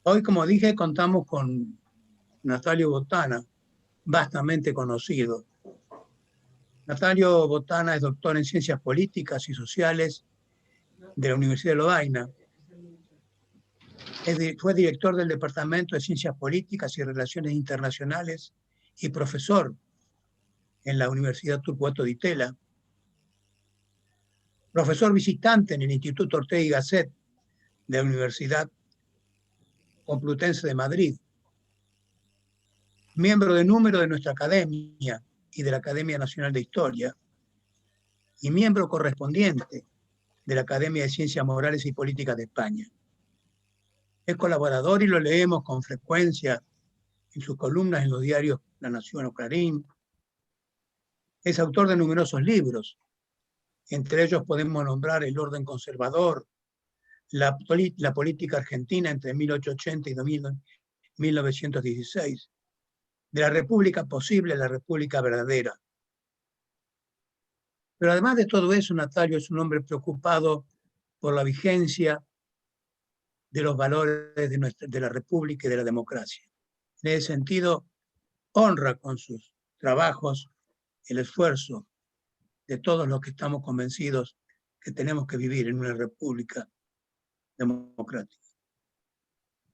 Hoy, como dije, contamos con Natalio Botana, vastamente conocido. Natalio Botana es doctor en Ciencias Políticas y Sociales de la Universidad de Lovaina. Fue director del Departamento de Ciencias Políticas y Relaciones Internacionales y profesor en la Universidad Torcuato Di Tella. Profesor visitante en el Instituto Ortega y Gasset de la Universidad Complutense de Madrid. Miembro de número de nuestra academia y de la Academia Nacional de Historia. Y miembro correspondiente de la Academia de Ciencias Morales y Políticas de España. Es colaborador y lo leemos con frecuencia en sus columnas en los diarios La Nación o Clarín. Es autor de numerosos libros. Entre ellos podemos nombrar El orden conservador, la política argentina entre 1880 y 1916, de la República posible a la República verdadera. Pero además de todo eso, Natalio es un hombre preocupado por la vigencia de los valores de la República y de la democracia. En ese sentido, honra con sus trabajos el esfuerzo de todos los que estamos convencidos que tenemos que vivir en una república democrática.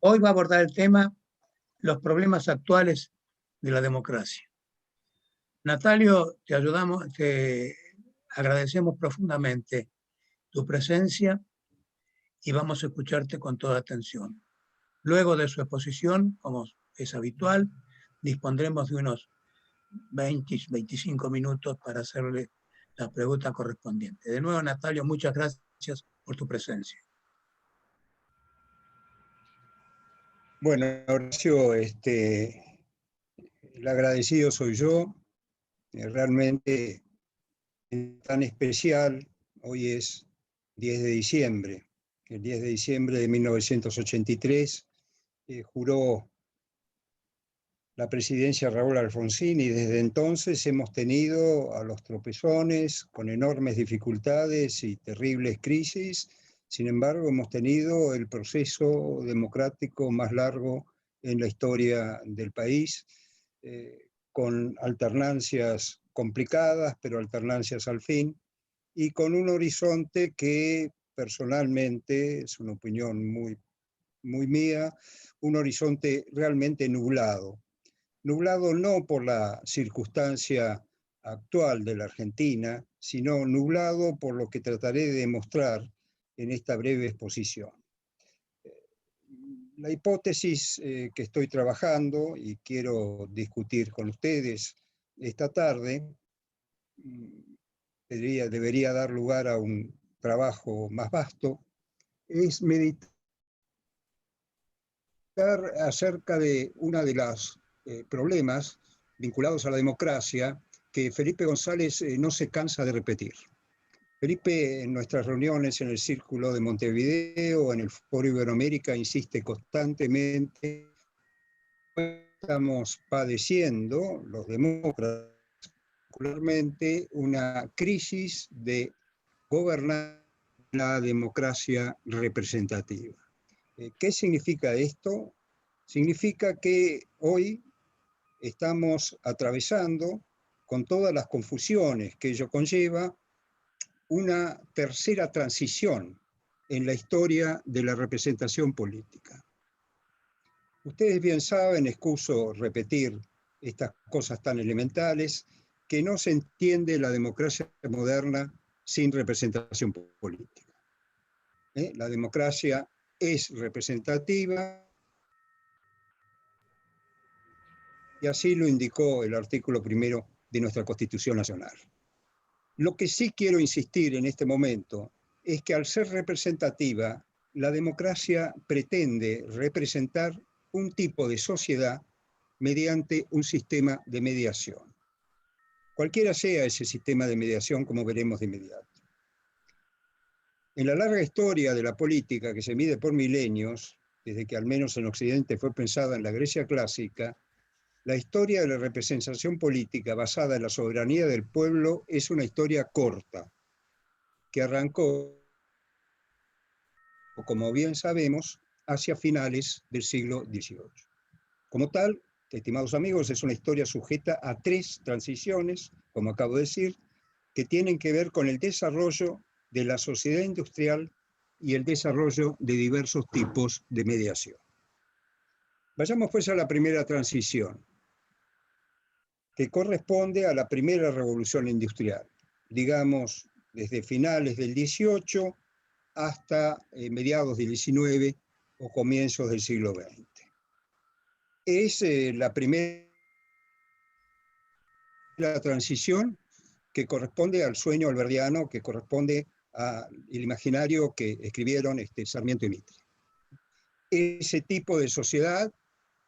Hoy va a abordar el tema los problemas actuales de la democracia. Natalio, te agradecemos profundamente tu presencia y vamos a escucharte con toda atención. Luego de su exposición, como es habitual, dispondremos de unos 20-25 minutos para hacerle la pregunta correspondiente. De nuevo, Natalio, muchas gracias por tu presencia. Bueno, Horacio, el agradecido soy yo. Realmente es tan especial. Hoy es 10 de diciembre. El 10 de diciembre de 1983 juró la presidencia Raúl Alfonsín y desde entonces hemos tenido a los tropezones con enormes dificultades y terribles crisis. Sin embargo, hemos tenido el proceso democrático más largo en la historia del país, con alternancias complicadas, pero alternancias al fin, y con un horizonte que personalmente, es una opinión muy mía, un horizonte realmente nublado. Nublado no por la circunstancia actual de la Argentina, sino nublado por lo que trataré de demostrar en esta breve exposición. La hipótesis que estoy trabajando y quiero discutir con ustedes esta tarde debería dar lugar a un trabajo más vasto, es meditar acerca de uno de los problemas vinculados a la democracia que Felipe González no se cansa de repetir. Felipe, en nuestras reuniones en el Círculo de Montevideo, en el Foro Iberoamérica, insiste constantemente: estamos padeciendo, los demócratas particularmente, una crisis de gobernar la democracia representativa. ¿Qué significa esto? Significa que hoy estamos atravesando, con todas las confusiones que ello conlleva, una tercera transición en la historia de la representación política. Ustedes bien saben, excuso repetir estas cosas tan elementales, que no se entiende la democracia moderna sin representación política. La democracia es representativa, y así lo indicó el artículo 1 de nuestra Constitución Nacional. Lo que sí quiero insistir en este momento es que al ser representativa, la democracia pretende representar un tipo de sociedad mediante un sistema de mediación. Cualquiera sea ese sistema de mediación, como veremos de inmediato. En la larga historia de la política, que se mide por milenios, desde que al menos en Occidente fue pensada en la Grecia clásica, la historia de la representación política basada en la soberanía del pueblo es una historia corta, que arrancó, como bien sabemos, hacia finales del siglo XVIII. Como tal, estimados amigos, es una historia sujeta a 3 transiciones, como acabo de decir, que tienen que ver con el desarrollo de la sociedad industrial y el desarrollo de diversos tipos de mediación. Vayamos pues a la primera transición, que corresponde a la primera revolución industrial, digamos, desde finales del XVIII hasta mediados del XIX o comienzos del siglo XX. Es la primera transición que corresponde al sueño alberdiano, que corresponde al imaginario que escribieron Sarmiento y Mitre. Ese tipo de sociedad,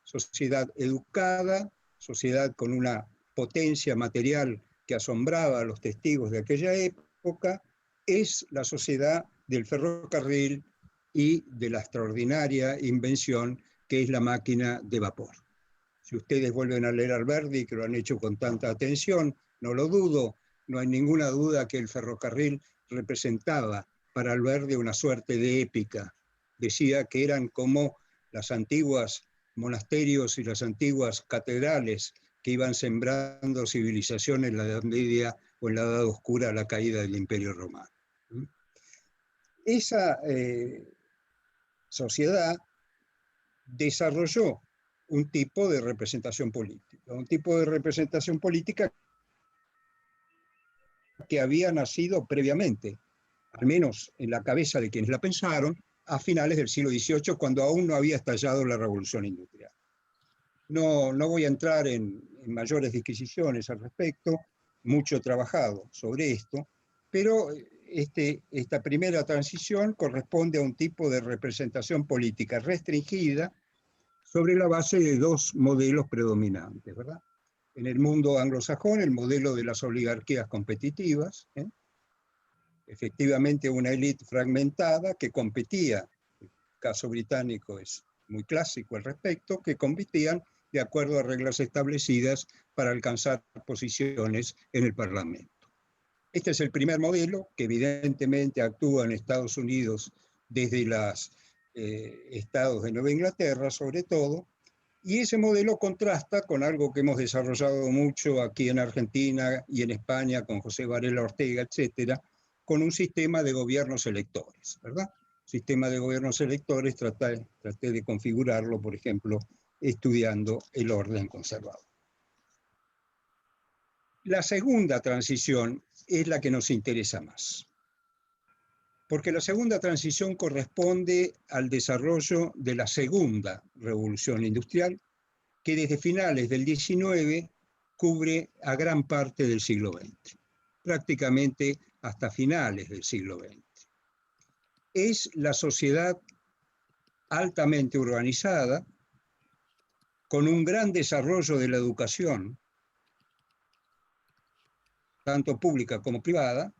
sociedad educada, sociedad con una potencia material que asombraba a los testigos de aquella época, es la sociedad del ferrocarril y de la extraordinaria invención que es la máquina de vapor. Si ustedes vuelven a leer Alberdi, que lo han hecho con tanta atención, no lo dudo, no hay ninguna duda que el ferrocarril representaba para Alberdi una suerte de épica. Decía que eran como las antiguas monasterios y las antiguas catedrales que iban sembrando civilización en la Edad Media o en la Edad Oscura a la caída del Imperio Romano. Esa sociedad desarrolló un tipo de representación política que había nacido previamente, al menos en la cabeza de quienes la pensaron, a finales del siglo XVIII, cuando aún no había estallado la Revolución Industrial. No voy a entrar en mayores disquisiciones al respecto, mucho trabajado sobre esto, pero esta primera transición corresponde a un tipo de representación política restringida sobre la base de 2 modelos predominantes, ¿verdad? En el mundo anglosajón, el modelo de las oligarquías competitivas, efectivamente una élite fragmentada que competía, el caso británico es muy clásico al respecto, que competían de acuerdo a reglas establecidas para alcanzar posiciones en el Parlamento. Este es el primer modelo que evidentemente actúa en Estados Unidos desde los estados de Nueva Inglaterra, sobre todo, y ese modelo contrasta con algo que hemos desarrollado mucho aquí en Argentina y en España con José Varela Ortega, etcétera, con un sistema de gobiernos electores, ¿verdad? Sistema de gobiernos electores, traté de configurarlo, por ejemplo, estudiando el orden conservador. La segunda transición es la que nos interesa más, porque la segunda transición corresponde al desarrollo de la segunda revolución industrial, que desde finales del XIX cubre a gran parte del siglo XX, prácticamente hasta finales del siglo XX. Es la sociedad altamente urbanizada, con un gran desarrollo de la educación, tanto pública como privada,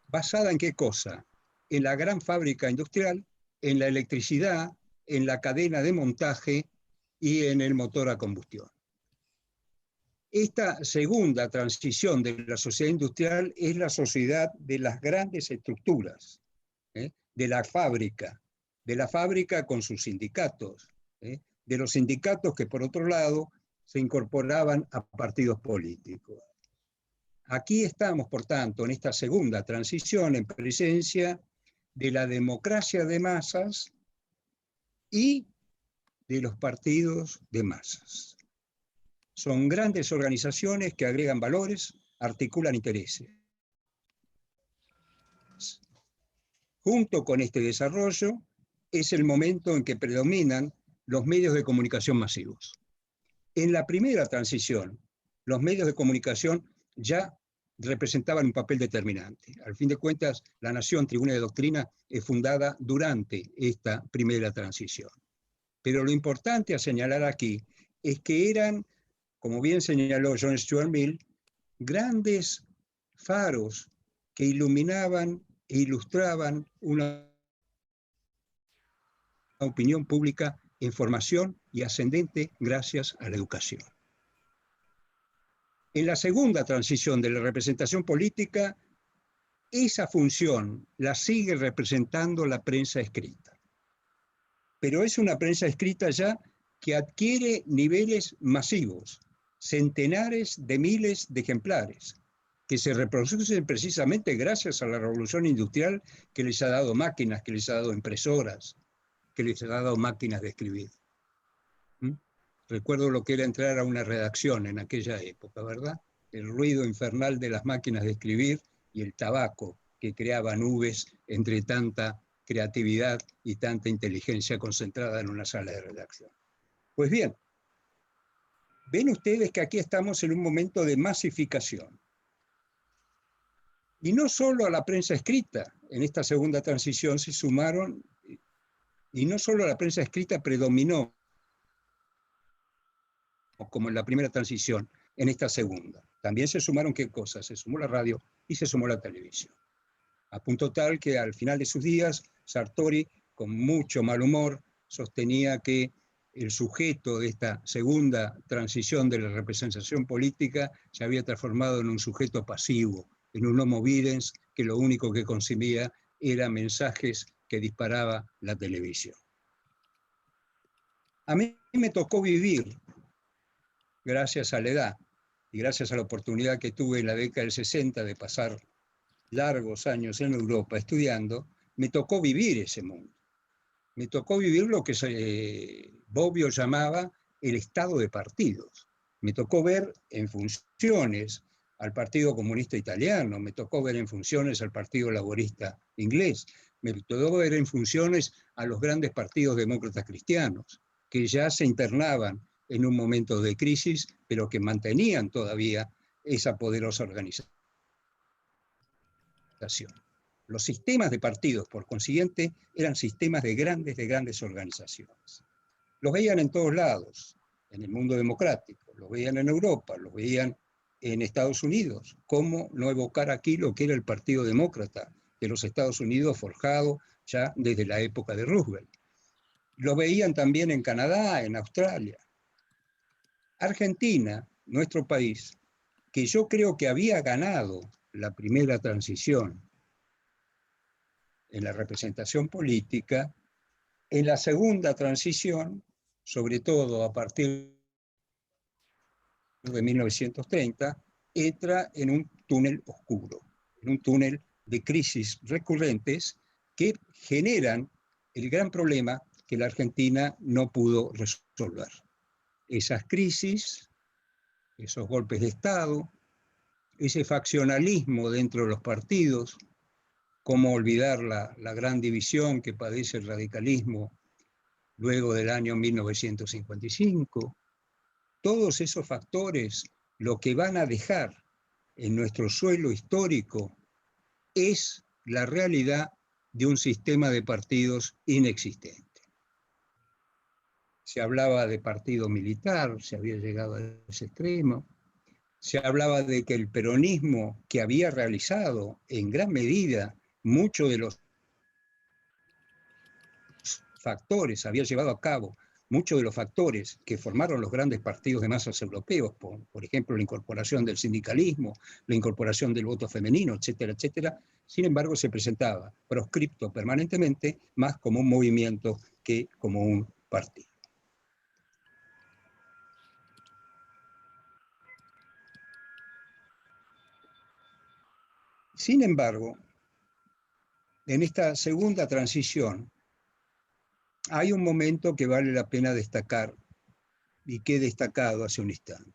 basada en qué cosa? En la gran fábrica industrial, en la electricidad, en la cadena de montaje y en el motor a combustión. Esta segunda transición de la sociedad industrial es la sociedad de las grandes estructuras, de la fábrica con sus sindicatos, de los sindicatos que por otro lado se incorporaban a partidos políticos. Aquí estamos, por tanto, en esta segunda transición en presencia de la democracia de masas y de los partidos de masas. Son grandes organizaciones que agregan valores, articulan intereses. Junto con este desarrollo es el momento en que predominan los medios de comunicación masivos. En la primera transición, los medios de comunicación ya representaban un papel determinante. Al fin de cuentas, La Nación, Tribuna de Doctrina, es fundada durante esta primera transición. Pero lo importante a señalar aquí es que eran, como bien señaló John Stuart Mill, grandes faros que iluminaban e ilustraban una opinión pública en formación y ascendente gracias a la educación. En la segunda transición de la representación política, esa función la sigue representando la prensa escrita. pero es una prensa escrita ya que adquiere niveles masivos, centenares de miles de ejemplares, que se reproducen precisamente gracias a la revolución industrial que les ha dado máquinas, que les ha dado impresoras, que les ha dado máquinas de escribir. Recuerdo lo que era entrar a una redacción en aquella época, ¿verdad? El ruido infernal de las máquinas de escribir y el tabaco que creaba nubes entre tanta creatividad y tanta inteligencia concentrada en una sala de redacción. Pues bien, ven ustedes que aquí estamos en un momento de masificación. Y no solo a la prensa escrita, en esta segunda transición se sumaron, y no solo la prensa escrita predominó, como en la primera transición, en esta segunda. También se sumaron, ¿qué cosas? Se sumó la radio y se sumó la televisión. A punto tal que al final de sus días, Sartori, con mucho mal humor, sostenía que el sujeto de esta segunda transición de la representación política se había transformado en un sujeto pasivo, en un homo videns que lo único que consumía eran mensajes que disparaba la televisión. A mí me tocó vivir, gracias a la edad y gracias a la oportunidad que tuve en la década del 60 de pasar largos años en Europa estudiando, me tocó vivir ese mundo. Me tocó vivir lo que Bobbio llamaba el estado de partidos. Me tocó ver en funciones al Partido Comunista Italiano, me tocó ver en funciones al Partido Laborista Inglés, me tocó ver en funciones a los grandes partidos demócratas cristianos, que ya se internaban en un momento de crisis, pero que mantenían todavía esa poderosa organización. Los sistemas de partidos, por consiguiente, eran sistemas de grandes organizaciones. Los veían en todos lados, en el mundo democrático, los veían en Europa, los veían en Estados Unidos. ¿Cómo no evocar aquí lo que era el Partido Demócrata de los Estados Unidos, forjado ya desde la época de Roosevelt? Lo veían también en Canadá, en Australia. Argentina, nuestro país, que yo creo que había ganado la primera transición en la representación política, en la segunda transición, sobre todo a partir de 1930, entra en un túnel oscuro, en un túnel de crisis recurrentes que generan el gran problema que la Argentina no pudo resolver. Esas crisis, esos golpes de Estado, ese faccionalismo dentro de los partidos, cómo olvidar la gran división que padece el radicalismo luego del año 1955. Todos esos factores lo que van a dejar en nuestro suelo histórico es la realidad de un sistema de partidos inexistente. Se hablaba de partido militar, se había llegado a ese extremo. Se hablaba de que el peronismo, que había realizado en gran medida muchos de los factores, había llevado a cabo muchos de los factores que formaron los grandes partidos de masas europeos, por ejemplo, la incorporación del sindicalismo, la incorporación del voto femenino, etcétera, etcétera, sin embargo se presentaba proscripto permanentemente más como un movimiento que como un partido. Sin embargo, en esta segunda transición, hay un momento que vale la pena destacar y que he destacado hace un instante.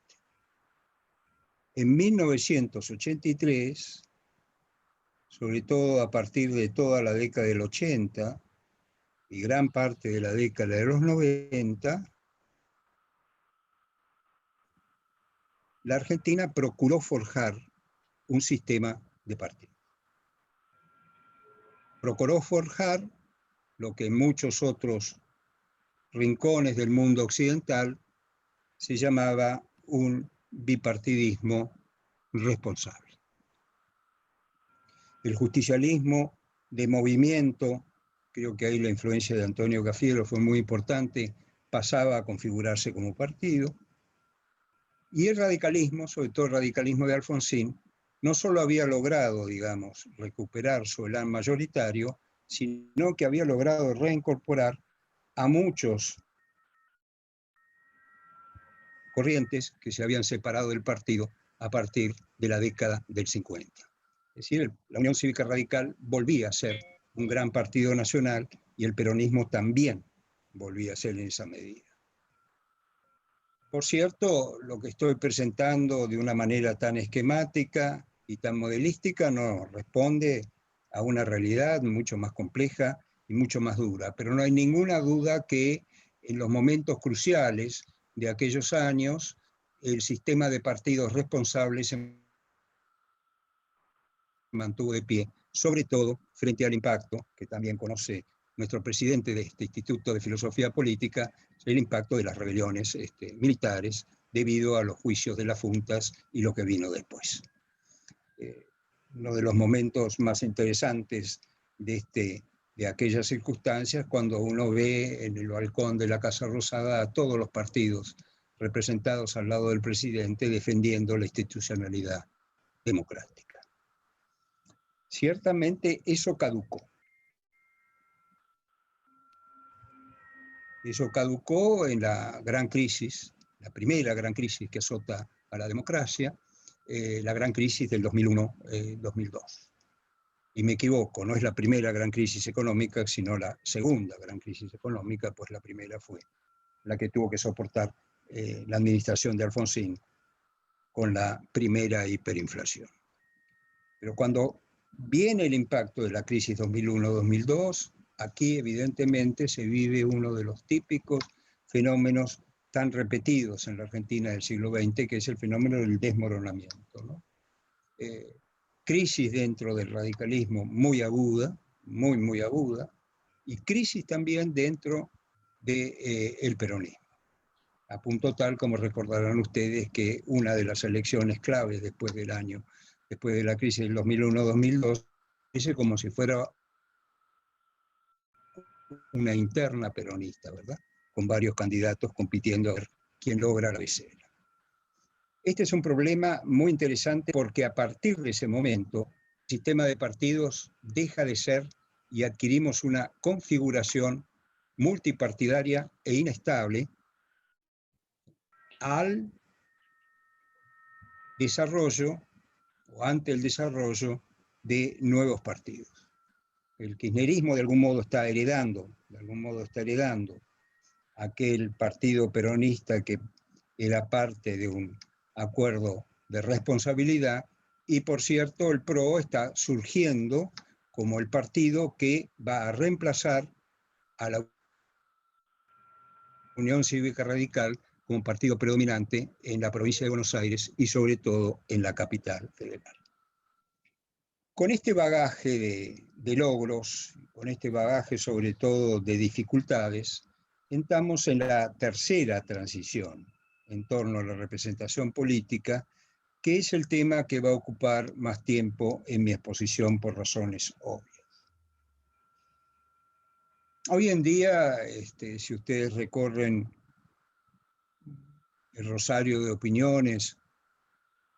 En 1983, sobre todo a partir de toda la década del 80 y gran parte de la década de los 90, la Argentina procuró forjar un sistema de partidos. Procuró forjar lo que en muchos otros rincones del mundo occidental se llamaba un bipartidismo responsable. El justicialismo de movimiento, creo que ahí la influencia de Antonio Cafiero fue muy importante, pasaba a configurarse como partido, y el radicalismo, sobre todo el radicalismo de Alfonsín, no solo había logrado, digamos, recuperar su elán mayoritario, sino que había logrado reincorporar a muchos corrientes que se habían separado del partido a partir de la década del 50. Es decir, la Unión Cívica Radical volvía a ser un gran partido nacional y el peronismo también volvía a ser en esa medida. Por cierto, lo que estoy presentando de una manera tan esquemática y tan modelística no responde a una realidad mucho más compleja y mucho más dura, pero no hay ninguna duda que en los momentos cruciales de aquellos años el sistema de partidos responsables se mantuvo de pie, sobre todo frente al impacto, que también conoce nuestro presidente de este Instituto de Filosofía Política, el impacto de las rebeliones militares debido a los juicios de las juntas y lo que vino después. Uno de los momentos más interesantes de aquellas circunstancias, cuando uno ve en el balcón de la Casa Rosada a todos los partidos representados al lado del presidente defendiendo la institucionalidad democrática. Ciertamente eso caducó. Eso caducó en la gran crisis, la primera gran crisis que azota a la democracia, la gran crisis del 2001-2002. Y me equivoco, no es la primera gran crisis económica, sino la segunda gran crisis económica, pues la primera fue la que tuvo que soportar la administración de Alfonsín con la primera hiperinflación. Pero cuando viene el impacto de la crisis 2001-2002, aquí evidentemente se vive uno de los típicos fenómenos tan repetidos en la Argentina del siglo XX, que es el fenómeno del desmoronamiento, ¿no? Crisis dentro del radicalismo muy aguda, muy aguda, y crisis también dentro del peronismo. A punto tal, como recordarán ustedes, que una de las elecciones claves después de la crisis del 2001-2002, dice como si fuera una interna peronista, ¿verdad? Con varios candidatos compitiendo a ver quién logra la victoria. Este es un problema muy interesante porque a partir de ese momento, el sistema de partidos deja de ser y adquirimos una configuración multipartidaria e inestable al desarrollo o ante el desarrollo de nuevos partidos. El kirchnerismo de algún modo está heredando aquel partido peronista que era parte de un acuerdo de responsabilidad, y por cierto el PRO está surgiendo como el partido que va a reemplazar a la Unión Cívica Radical como partido predominante en la provincia de Buenos Aires y sobre todo en la capital federal. Con este bagaje de logros, con este bagaje sobre todo de dificultades, entramos en la tercera transición en torno a la representación política, que es el tema que va a ocupar más tiempo en mi exposición por razones obvias. Hoy en día, si ustedes recorren el rosario de opiniones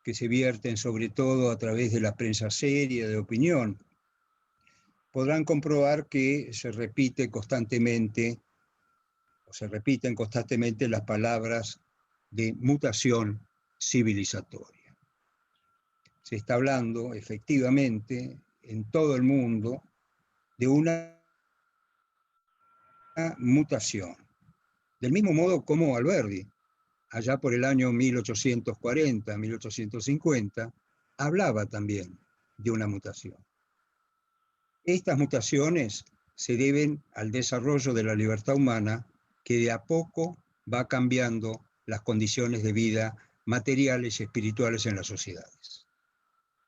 que se vierten sobre todo a través de la prensa seria de opinión, podrán comprobar que se repiten constantemente las palabras de mutación civilizatoria. Se está hablando efectivamente en todo el mundo de una mutación. Del mismo modo como Alberdi, allá por el año 1840, 1850, hablaba también de una mutación. Estas mutaciones se deben al desarrollo de la libertad humana, que de a poco va cambiando las condiciones de vida materiales y espirituales en las sociedades.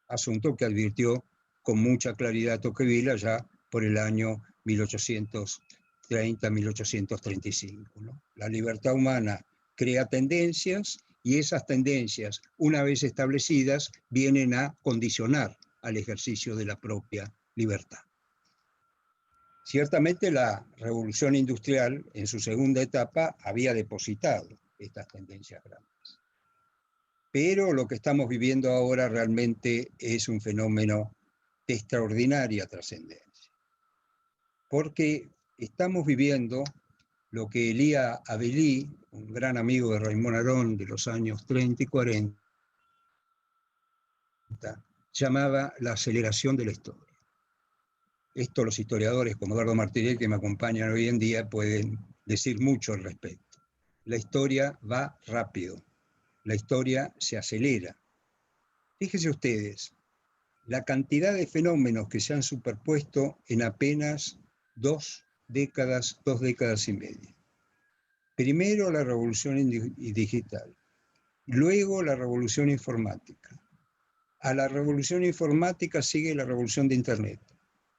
Asunto que advirtió con mucha claridad Tocqueville allá por el año 1830-1835, ¿no? La libertad humana crea tendencias y esas tendencias, una vez establecidas, vienen a condicionar al ejercicio de la propia libertad. Ciertamente la revolución industrial en su segunda etapa había depositado estas tendencias grandes. Pero lo que estamos viviendo ahora realmente es un fenómeno de extraordinaria trascendencia. Porque estamos viviendo lo que Elia Abelí, un gran amigo de Raymond Aron de los años 30 y 40, llamaba la aceleración de la historia. Esto los historiadores como Eduardo Martiré, que me acompañan hoy en día, pueden decir mucho al respecto. La historia va rápido, la historia se acelera. Fíjense ustedes, la cantidad de fenómenos que se han superpuesto en apenas 2 décadas y media. Primero la revolución digital, luego la revolución informática. A la revolución informática sigue la revolución de Internet.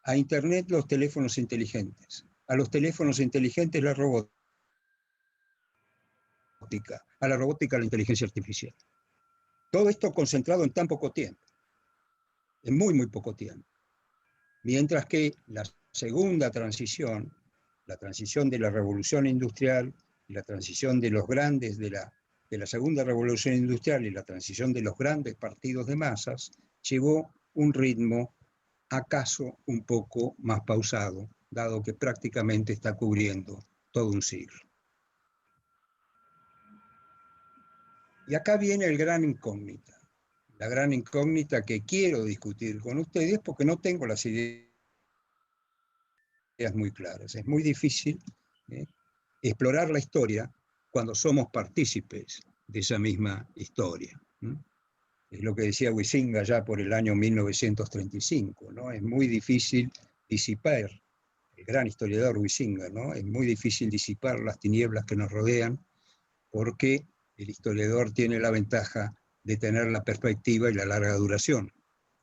A Internet los teléfonos inteligentes. A los teléfonos inteligentes la robótica. A la robótica la inteligencia artificial. Todo esto concentrado en tan poco tiempo. En muy, muy poco tiempo. Mientras que la segunda transición, la transición de la revolución industrial y la transición de los grandes de la segunda revolución industrial y la transición de los grandes partidos de masas, llevó un ritmo acaso un poco más pausado, dado que prácticamente está cubriendo todo un siglo. Y acá viene el gran incógnita, la gran incógnita que quiero discutir con ustedes porque no tengo las ideas muy claras. Es muy difícil explorar la historia cuando somos partícipes de esa misma historia. Es lo que decía Huizinga ya por el año 1935, ¿no? Es muy difícil disipar, el gran historiador Huizinga, ¿no? Es muy difícil disipar las tinieblas que nos rodean porque el historiador tiene la ventaja de tener la perspectiva y la larga duración,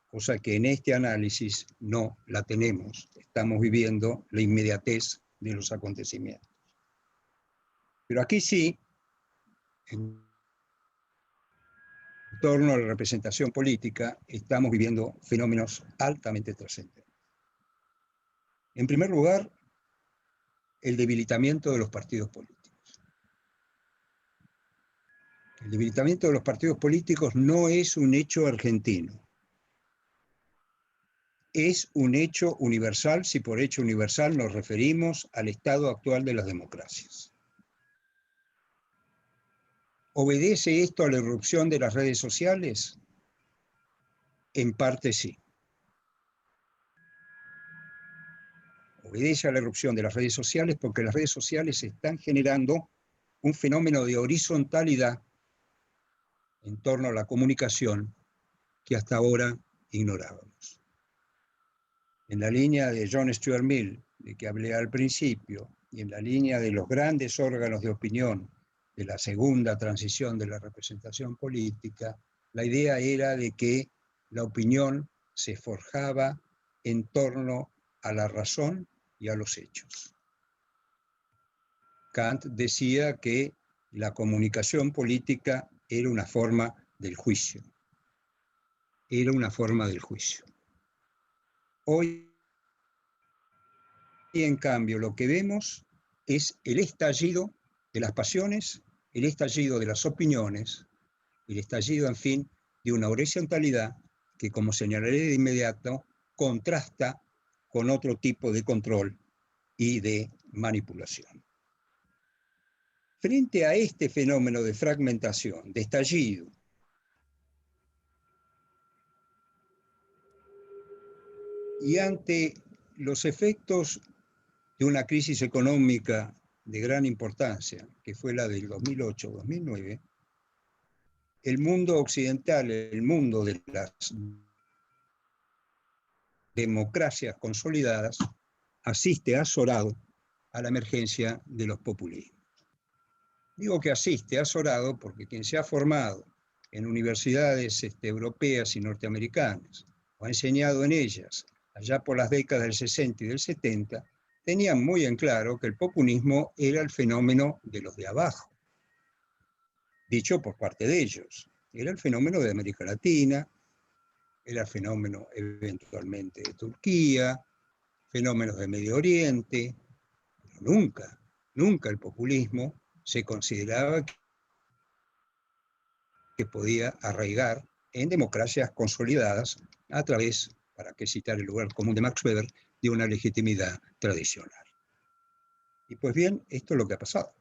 cosa que en este análisis no la tenemos. Estamos viviendo la inmediatez de los acontecimientos. Pero aquí sí, en torno a la representación política, estamos viviendo fenómenos altamente trascendentes. En primer lugar, el debilitamiento de los partidos políticos. El debilitamiento de los partidos políticos no es un hecho argentino. Es un hecho universal, si por hecho universal nos referimos al estado actual de las democracias. ¿Obedece esto a la irrupción de las redes sociales? En parte sí. Obedece a la irrupción de las redes sociales porque las redes sociales están generando un fenómeno de horizontalidad en torno a la comunicación que hasta ahora ignorábamos. En la línea de John Stuart Mill, de que hablé al principio, y en la línea de los grandes órganos de opinión de la segunda transición de la representación política, la idea era de que la opinión se forjaba en torno a la razón y a los hechos. Kant decía que la comunicación política era una forma del juicio. Era una forma del juicio. Hoy, en cambio, lo que vemos es el estallido de las pasiones, el estallido de las opiniones, el estallido, en fin, de una horizontalidad que, como señalaré de inmediato, contrasta con otro tipo de control y de manipulación. Frente a este fenómeno de fragmentación, de estallido, y ante los efectos de una crisis económica de gran importancia, que fue la del 2008-2009, el mundo occidental, el mundo de las democracias consolidadas, asiste azorado a la emergencia de los populismos. Digo que asiste azorado porque quien se ha formado en universidades europeas y norteamericanas, o ha enseñado en ellas allá por las décadas del 60 y del 70, tenían muy en claro que el populismo era el fenómeno de los de abajo, dicho por parte de ellos. Era el fenómeno de América Latina, era el fenómeno eventualmente de Turquía, fenómenos de Medio Oriente, pero nunca el populismo se consideraba que podía arraigar en democracias consolidadas a través, para qué citar el lugar común de Max Weber, de una legitimidad tradicional. Y pues bien, esto es lo que ha pasado.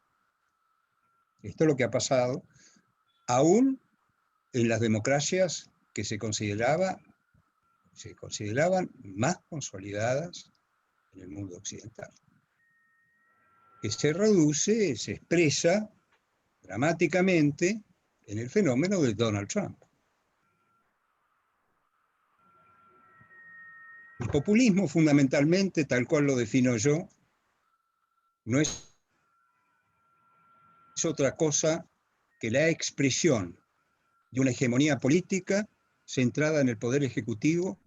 Esto es lo que ha pasado aún en las democracias que se consideraban más consolidadas en el mundo occidental. Que se reduce, se expresa dramáticamente en el fenómeno de Donald Trump. El populismo, fundamentalmente, tal cual lo defino yo, no es otra cosa que la expresión de una hegemonía política centrada en el poder ejecutivo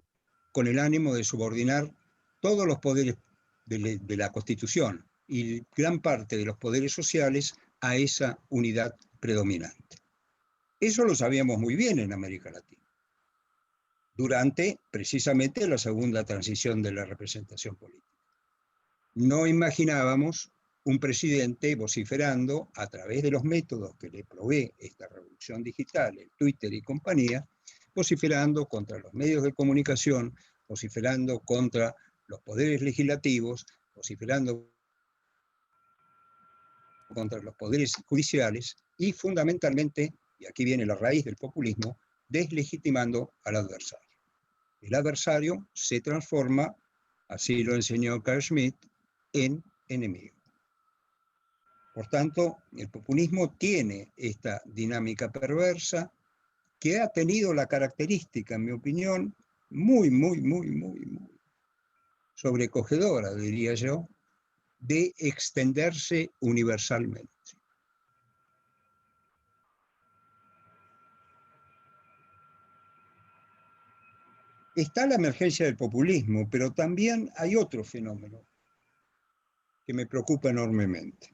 con el ánimo de subordinar todos los poderes de la Constitución y gran parte de los poderes sociales a esa unidad predominante. Eso lo sabíamos muy bien en América Latina, durante precisamente la segunda transición de la representación política. No imaginábamos un presidente vociferando a través de los métodos que le provee esta revolución digital, el Twitter y compañía, vociferando contra los medios de comunicación, vociferando contra los poderes legislativos, vociferando contra los poderes judiciales y fundamentalmente, y aquí viene la raíz del populismo, deslegitimando al adversario. El adversario se transforma, así lo enseñó Carl Schmitt, en enemigo. Por tanto, el populismo tiene esta dinámica perversa que ha tenido la característica, en mi opinión, muy sobrecogedora, diría yo, de extenderse universalmente. Está la emergencia del populismo, pero también hay otro fenómeno que me preocupa enormemente.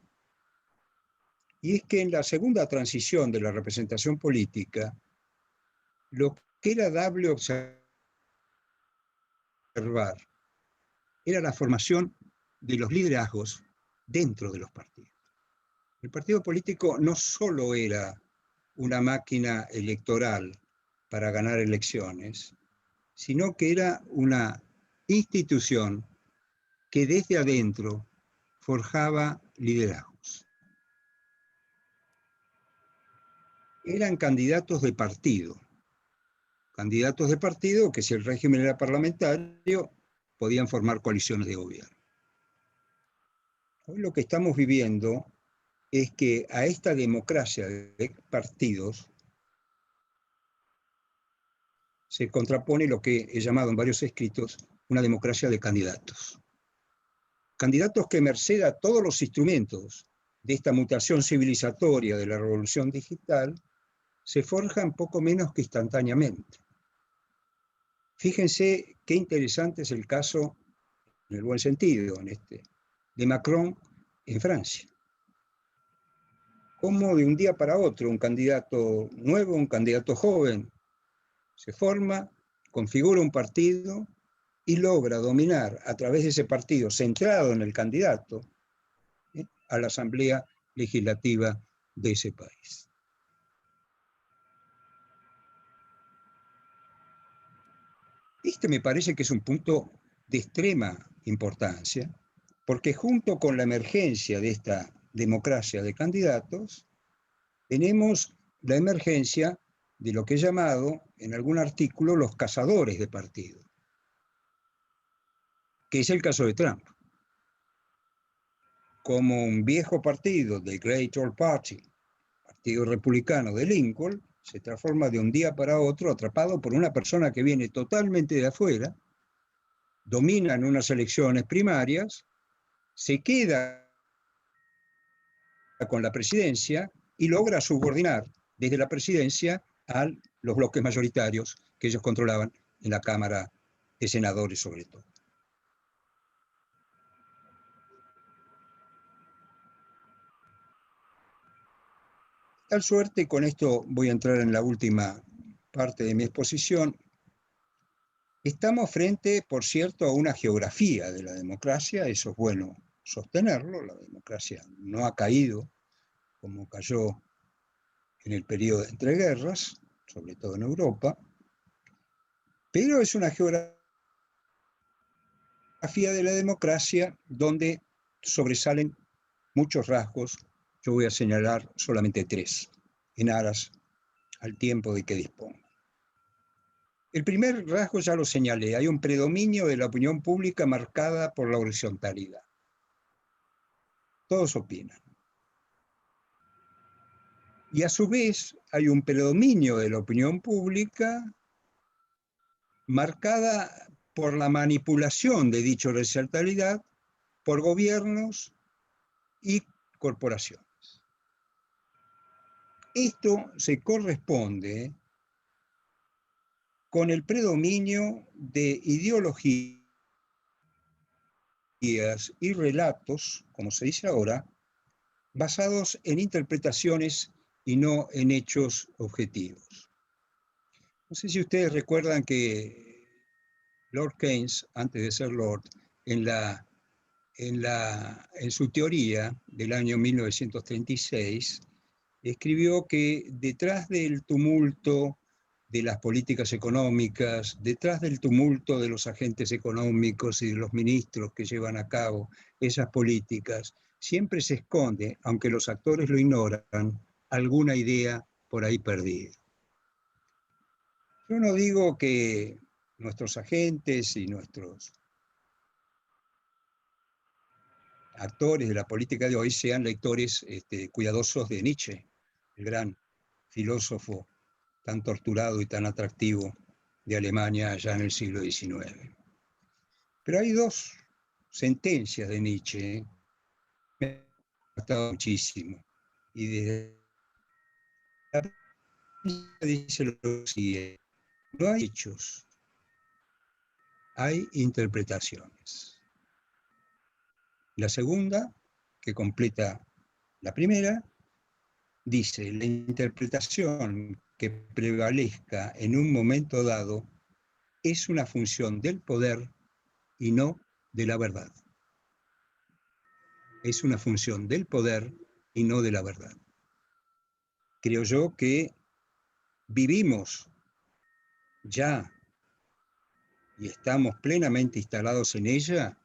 Y es que en la segunda transición de la representación política, lo que era dable observar era la formación de los liderazgos dentro de los partidos. El partido político no solo era una máquina electoral para ganar elecciones, sino que era una institución que desde adentro forjaba liderazgos. Eran candidatos de partido que si el régimen era parlamentario podían formar coaliciones de gobierno. Hoy lo que estamos viviendo es que a esta democracia de partidos se contrapone lo que he llamado en varios escritos una democracia de candidatos. Candidatos que merced a todos los instrumentos de esta mutación civilizatoria de la revolución digital se forjan poco menos que instantáneamente. Fíjense qué interesante es el caso, en el buen sentido, de Macron en Francia. Cómo de un día para otro un candidato nuevo, un candidato joven, se forma, configura un partido y logra dominar a través de ese partido centrado en el candidato a la Asamblea Legislativa de ese país. Este me parece que es un punto de extrema importancia, porque junto con la emergencia de esta democracia de candidatos, tenemos la emergencia de lo que he llamado en algún artículo los cazadores de partido, que es el caso de Trump. Como un viejo partido, del Great Old Party, Partido Republicano de Lincoln, se transforma de un día para otro atrapado por una persona que viene totalmente de afuera, domina en unas elecciones primarias, se queda con la presidencia y logra subordinar desde la presidencia a los bloques mayoritarios que ellos controlaban en la Cámara de Senadores sobre todo. Tal suerte, con esto voy a entrar en la última parte de mi exposición, estamos frente, por cierto, a una geografía de la democracia, eso es bueno sostenerlo, la democracia no ha caído como cayó en el periodo de entreguerras, sobre todo en Europa, pero es una geografía de la democracia donde sobresalen muchos rasgos, yo voy a señalar solamente 3, en aras al tiempo de que dispongo. El primer rasgo ya lo señalé, hay un predominio de la opinión pública marcada por la horizontalidad. Todos opinan. Y a su vez hay un predominio de la opinión pública marcada por la manipulación de dicha horizontalidad por gobiernos y corporaciones. Esto se corresponde con el predominio de ideologías y relatos, como se dice ahora, basados en interpretaciones y no en hechos objetivos. No sé si ustedes recuerdan que Lord Keynes, antes de ser Lord, en su teoría del año 1936, escribió que detrás del tumulto de las políticas económicas, detrás del tumulto de los agentes económicos y de los ministros que llevan a cabo esas políticas, siempre se esconde, aunque los actores lo ignoran, alguna idea por ahí perdida. Yo no digo que nuestros agentes y nuestros actores de la política de hoy sean lectores cuidadosos de Nietzsche, el gran filósofo tan torturado y tan atractivo de Alemania allá en el siglo XIX. Pero hay 2 sentencias de Nietzsche, me han gustado muchísimo, y desde la primera dice lo siguiente: no hay hechos, hay interpretaciones. La segunda, que completa la primera, dice: la interpretación que prevalezca en un momento dado es una función del poder y no de la verdad. Es una función del poder y no de la verdad. Creo yo que vivimos ya y estamos plenamente instalados en ella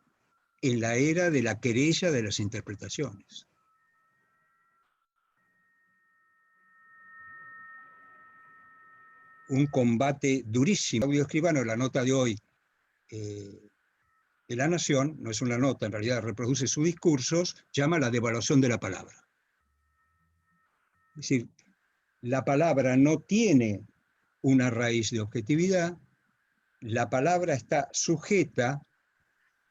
en la era de la querella de las interpretaciones. Un combate durísimo. Claudio Escribano, la nota de hoy de La Nación, no es una nota, en realidad reproduce sus discursos, llama la devaluación de la palabra. Es decir, la palabra no tiene una raíz de objetividad, la palabra está sujeta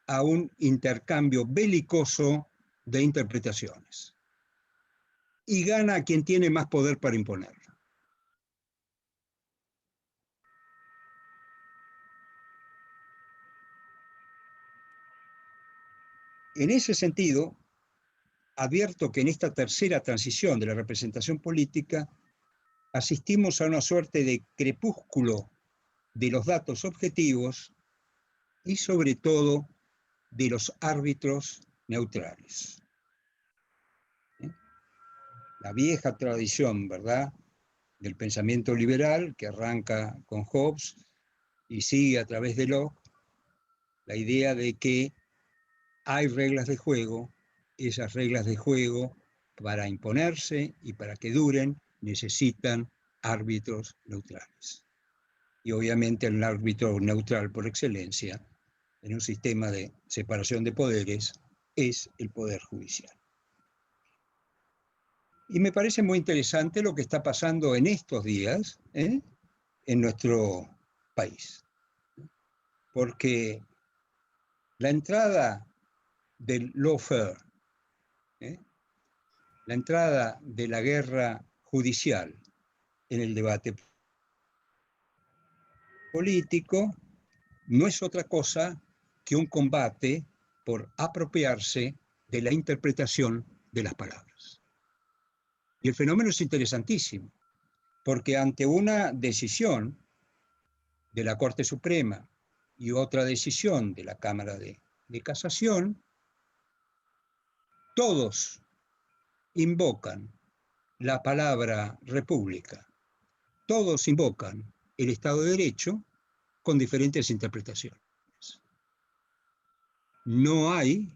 a un intercambio belicoso de interpretaciones. Y gana a quien tiene más poder para imponerla. En ese sentido, advierto que en esta tercera transición de la representación política asistimos a una suerte de crepúsculo de los datos objetivos y sobre todo de los árbitros neutrales. La vieja tradición, ¿verdad?, del pensamiento liberal que arranca con Hobbes y sigue a través de Locke, la idea de que hay reglas de juego, esas reglas de juego para imponerse y para que duren necesitan árbitros neutrales. Y obviamente el árbitro neutral por excelencia en un sistema de separación de poderes es el Poder Judicial. Y me parece muy interesante lo que está pasando en estos días en nuestro país. Porque la entrada del lawfare, la entrada de la guerra judicial en el debate político, no es otra cosa que un combate por apropiarse de la interpretación de las palabras. Y el fenómeno es interesantísimo, porque ante una decisión de la Corte Suprema y otra decisión de la Cámara de Casación, todos invocan la palabra república, todos invocan el Estado de Derecho con diferentes interpretaciones. No hay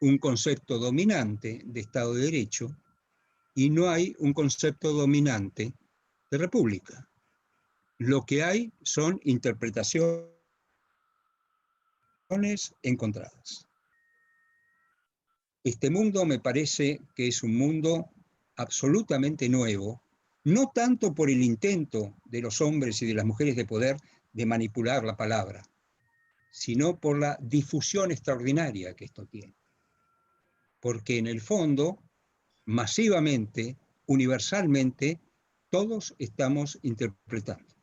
un concepto dominante de Estado de Derecho y no hay un concepto dominante de república. Lo que hay son interpretaciones encontradas. Este mundo me parece que es un mundo absolutamente nuevo, no tanto por el intento de los hombres y de las mujeres de poder de manipular la palabra, sino por la difusión extraordinaria que esto tiene. Porque en el fondo, masivamente, universalmente, todos estamos interpretando.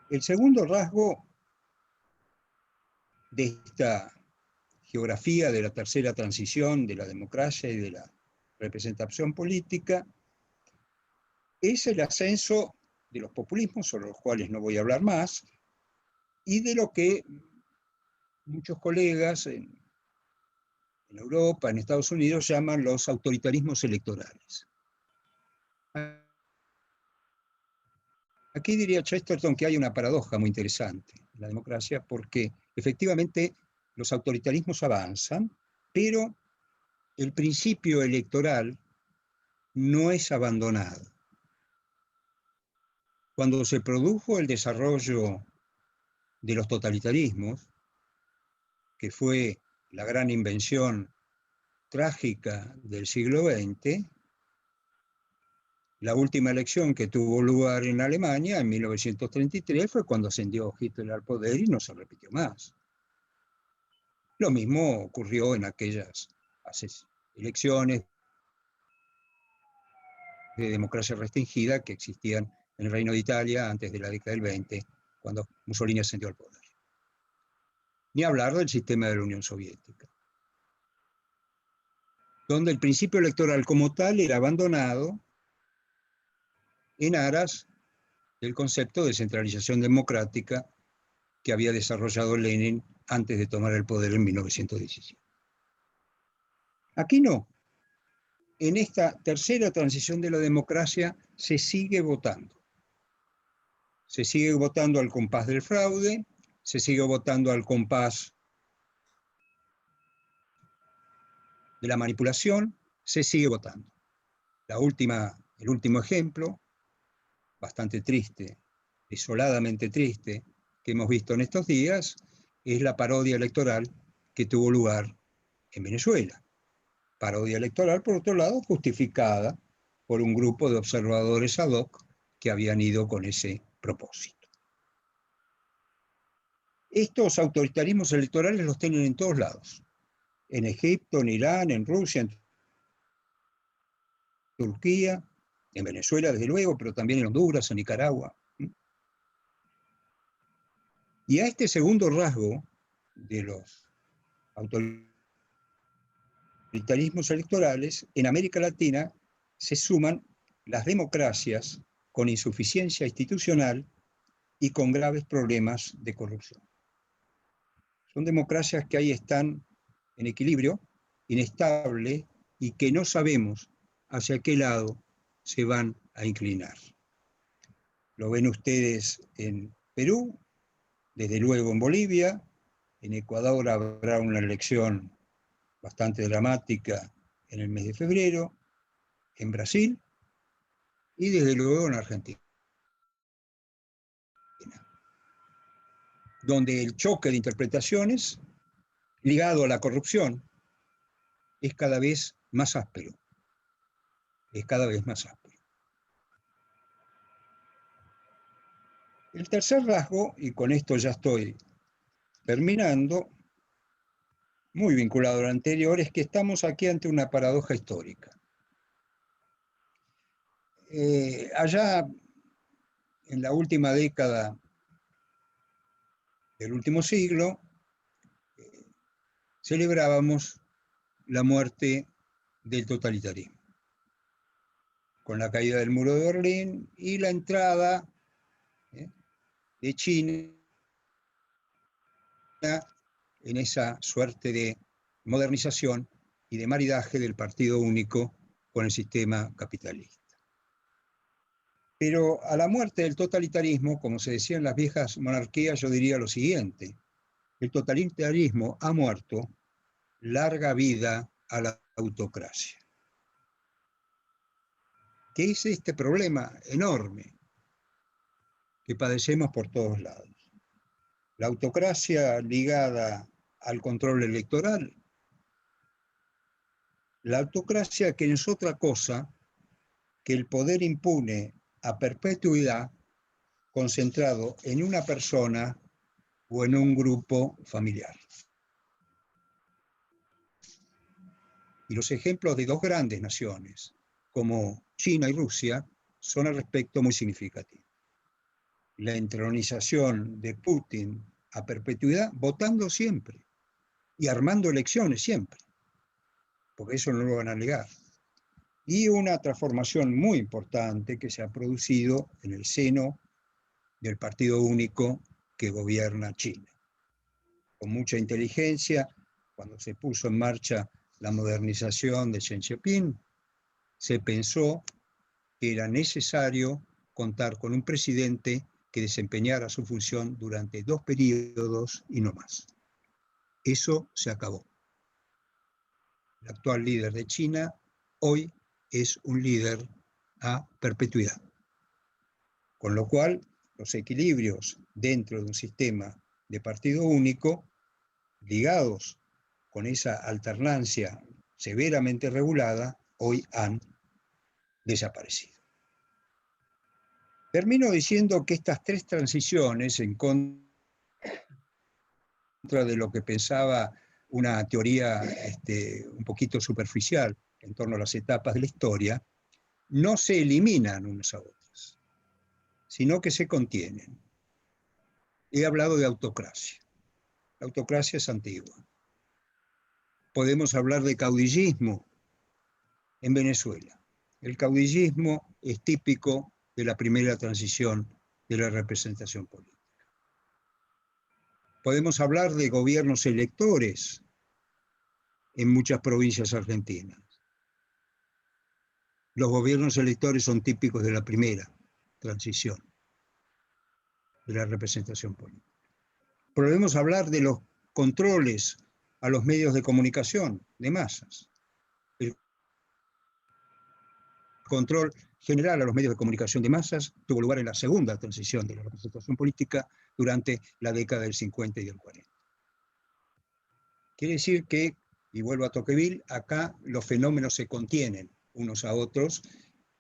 El segundo rasgo de esta geografía de la tercera transición de la democracia y de la representación política es el ascenso de los populismos, sobre los cuales no voy a hablar más, y de lo que muchos colegas en Europa, en Estados Unidos, llaman los autoritarismos electorales. Aquí diría Chesterton que hay una paradoja muy interesante en la democracia, porque efectivamente los autoritarismos avanzan, pero el principio electoral no es abandonado. Cuando se produjo el desarrollo de los totalitarismos, que fue la gran invención trágica del siglo XX, la última elección que tuvo lugar en Alemania en 1933 fue cuando ascendió Hitler al poder y no se repitió más. Lo mismo ocurrió en aquellas elecciones de democracia restringida que existían en el Reino de Italia antes de la década del 20, cuando Mussolini ascendió al poder. Ni hablar del sistema de la Unión Soviética, donde el principio electoral como tal era abandonado en aras del concepto de centralización democrática que había desarrollado Lenin antes de tomar el poder en 1917. Aquí no. En esta tercera transición de la democracia se sigue votando. Se sigue votando al compás del fraude, se sigue votando al compás de la manipulación, se sigue votando. El último ejemplo, bastante triste, desoladamente triste, que hemos visto en estos días, es la parodia electoral que tuvo lugar en Venezuela. Parodia electoral, por otro lado, justificada por un grupo de observadores ad hoc que habían ido con ese propósito. Estos autoritarismos electorales los tienen en todos lados. En Egipto, en Irán, en Rusia, en Turquía, en Venezuela, desde luego, pero también en Honduras, en Nicaragua. Y a este segundo rasgo de los autoritarismos electorales, en América Latina se suman las democracias con insuficiencia institucional y con graves problemas de corrupción. Son democracias que ahí están en equilibrio, inestable, y que no sabemos hacia qué lado se van a inclinar. Lo ven ustedes en Perú, desde luego en Bolivia, en Ecuador habrá una elección bastante dramática en el mes de febrero, en Brasil y desde luego en Argentina, donde el choque de interpretaciones ligado a la corrupción es cada vez más áspero. Es cada vez más áspero. El tercer rasgo, y con esto ya estoy terminando, muy vinculado al anterior, es que estamos aquí ante una paradoja histórica. Allá en la última década del último siglo, celebrábamos la muerte del totalitarismo, con la caída del muro de Berlín y la entrada de China en esa suerte de modernización y de maridaje del partido único con el sistema capitalista. Pero a la muerte del totalitarismo, como se decía en las viejas monarquías, yo diría lo siguiente: El totalitarismo ha muerto, larga vida a la autocracia. ¿Qué es este problema enorme que padecemos por todos lados? La autocracia ligada al control electoral, la autocracia que no es otra cosa que el poder impune a perpetuidad concentrado en una persona o en un grupo familiar. Y los ejemplos de dos grandes naciones, como China y Rusia, son al respecto muy significativos. La entronización de Putin a perpetuidad, votando siempre y armando elecciones siempre, porque eso no lo van a negar. Y una transformación muy importante que se ha producido en el seno del partido único que gobierna China. Con mucha inteligencia, cuando se puso en marcha la modernización de Xi Jinping, se pensó que era necesario contar con un presidente que desempeñara su función durante 2 periodos y no más. Eso se acabó. El actual líder de China hoy es un líder a perpetuidad. Con lo cual, los equilibrios dentro de un sistema de partido único, ligados con esa alternancia severamente regulada, hoy han desaparecido. Termino diciendo que estas 3 transiciones, en contra de lo que pensaba una teoría un poquito superficial en torno a las etapas de la historia, no se eliminan unas a otras, sino que se contienen. He hablado de autocracia. La autocracia es antigua. Podemos hablar de caudillismo en Venezuela. El caudillismo es típico de la primera transición de la representación política. Podemos hablar de gobiernos electores en muchas provincias argentinas. Los gobiernos electores son típicos de la primera transición de la representación política. Podemos hablar de los controles a los medios de comunicación de masas. El control general a los medios de comunicación de masas tuvo lugar en la segunda transición de la representación política durante la década del 50 y del 40. Quiere decir que, y vuelvo a Tocqueville, acá los fenómenos se contienen unos a otros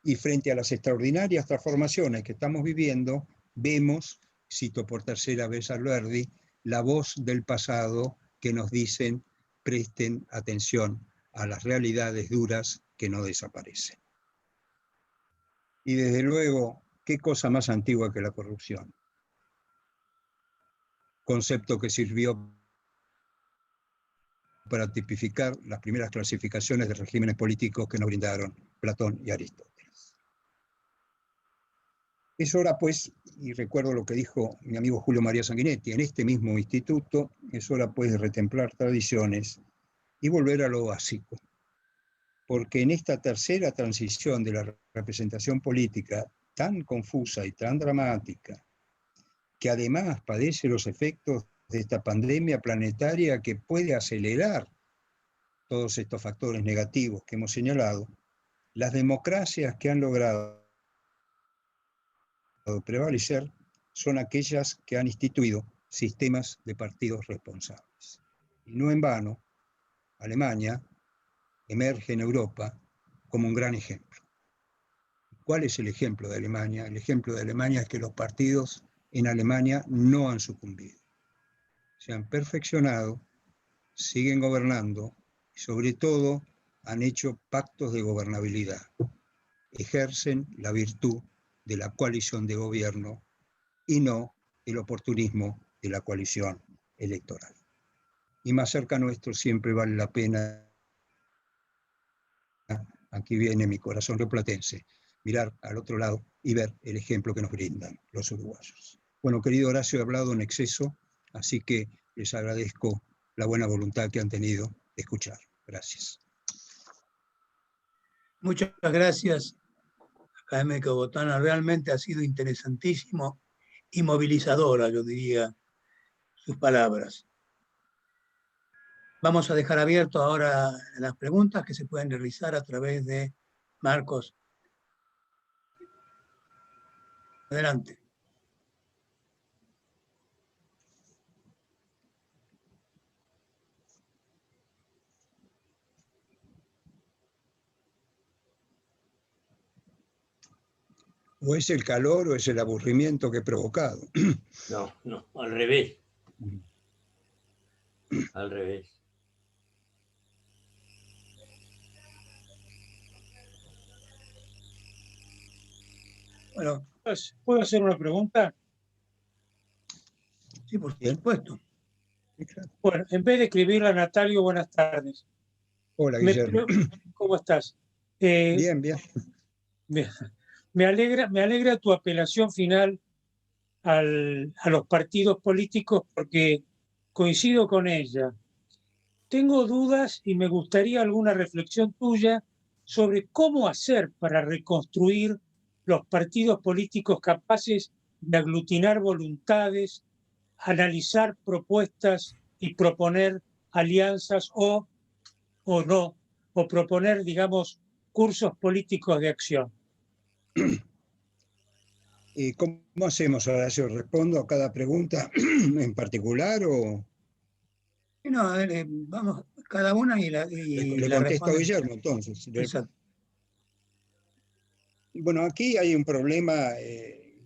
y frente a las extraordinarias transformaciones que estamos viviendo, vemos, cito por tercera vez a Alberdi, la voz del pasado que nos dicen presten atención a las realidades duras que no desaparecen. Y desde luego, ¿qué cosa más antigua que la corrupción? Concepto que sirvió para tipificar las primeras clasificaciones de regímenes políticos que nos brindaron Platón y Aristóteles. Es hora, pues, y recuerdo lo que dijo mi amigo Julio María Sanguinetti, en este mismo instituto, es hora, pues, de retemplar tradiciones y volver a lo básico. Porque en esta tercera transición de la representación política tan confusa y tan dramática, que además padece los efectos de esta pandemia planetaria que puede acelerar todos estos factores negativos que hemos señalado, las democracias que han logrado prevalecer son aquellas que han instituido sistemas de partidos responsables. Y no en vano, Alemania emerge en Europa como un gran ejemplo. ¿Cuál es el ejemplo de Alemania? El ejemplo de Alemania es que los partidos en Alemania no han sucumbido. Se han perfeccionado, siguen gobernando y sobre todo han hecho pactos de gobernabilidad. Ejercen la virtud de la coalición de gobierno y no el oportunismo de la coalición electoral. Y más cerca nuestro siempre vale la pena, aquí viene mi corazón rioplatense, mirar al otro lado y ver el ejemplo que nos brindan los uruguayos. Bueno, querido Horacio, he hablado en exceso, así que les agradezco la buena voluntad que han tenido de escuchar. Gracias. Muchas gracias, académico Botana. Realmente ha sido interesantísimo y movilizadora, yo diría, sus palabras. Vamos a dejar abierto ahora las preguntas que se pueden realizar a través de Marcos. Adelante. ¿O es el calor o es el aburrimiento que he provocado? No, al revés. Al revés. Bueno, ¿Puedo hacer una pregunta? sí, por supuesto. Bueno, en vez de escribirle a Natalio, buenas tardes. Hola, Guillermo. ¿Cómo estás? Bien, bien. Me alegra tu apelación final a los partidos políticos porque coincido con ella. Tengo dudas y me gustaría alguna reflexión tuya sobre cómo hacer para reconstruir los partidos políticos capaces de aglutinar voluntades, analizar propuestas y proponer alianzas o no, o proponer, digamos, cursos políticos de acción. ¿Cómo hacemos, Horacio? ¿Respondo a cada pregunta en particular o...? No, a ver, vamos, cada una y Le la contesto a responde. Guillermo, entonces. Exacto. Bueno, aquí hay un problema,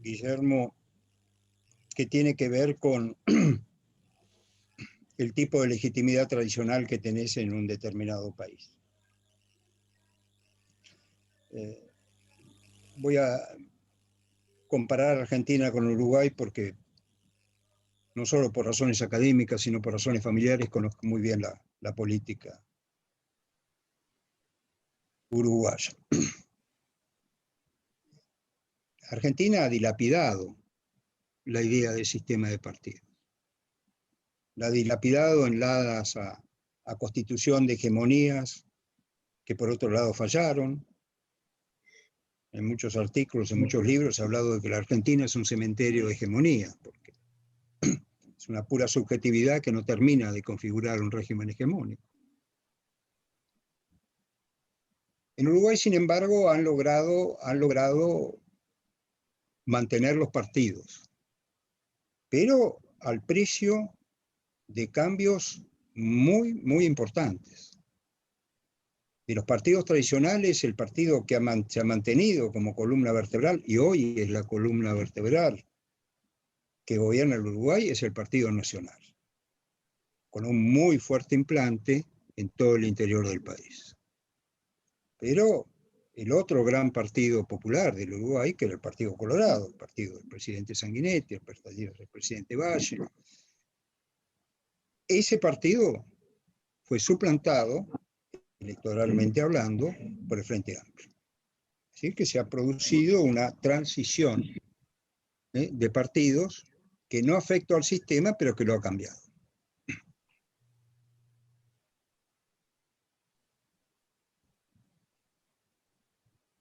Guillermo, que tiene que ver con el tipo de legitimidad tradicional que tenés en un determinado país. Voy a comparar Argentina con Uruguay porque no solo por razones académicas, sino por razones familiares, conozco muy bien la política uruguaya. Argentina ha dilapidado la idea del sistema de partidos. La ha dilapidado en ladas a constitución de hegemonías que por otro lado fallaron. En muchos artículos, en muchos libros se ha hablado de que la Argentina es un cementerio de hegemonías, porque es una pura subjetividad que no termina de configurar un régimen hegemónico. En Uruguay, sin embargo, han logrado mantener los partidos, pero al precio de cambios muy, muy importantes. De los partidos tradicionales, el partido que se ha mantenido como columna vertebral, y hoy es la columna vertebral que gobierna el Uruguay, es el Partido Nacional, con un muy fuerte implante en todo el interior del país. Pero el otro gran partido popular del Uruguay, que era el Partido Colorado, el partido del presidente Sanguinetti, el partido del presidente Valle, ese partido fue suplantado, electoralmente hablando, por el Frente Amplio. Así que se ha producido una transición de partidos que no afectó al sistema, pero que lo ha cambiado.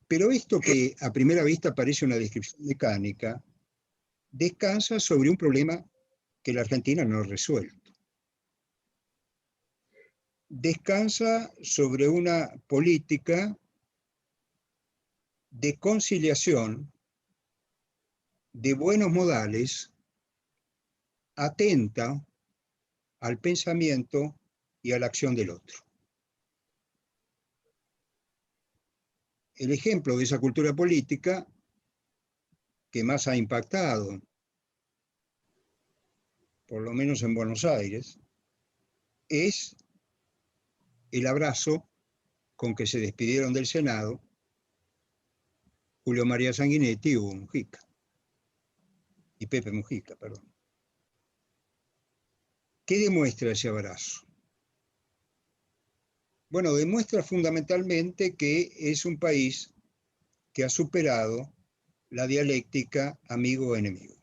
Pero esto que a primera vista parece una descripción mecánica, descansa sobre un problema que la Argentina no ha resuelto. Descansa sobre una política de conciliación, de buenos modales, atenta al pensamiento y a la acción del otro. El ejemplo de esa cultura política que más ha impactado, por lo menos en Buenos Aires, es el abrazo con que se despidieron del Senado Julio María Sanguinetti y Hugo Mujica, y Pepe Mujica, perdón. ¿Qué demuestra ese abrazo? Bueno, demuestra fundamentalmente que es un país que ha superado la dialéctica amigo-enemigo.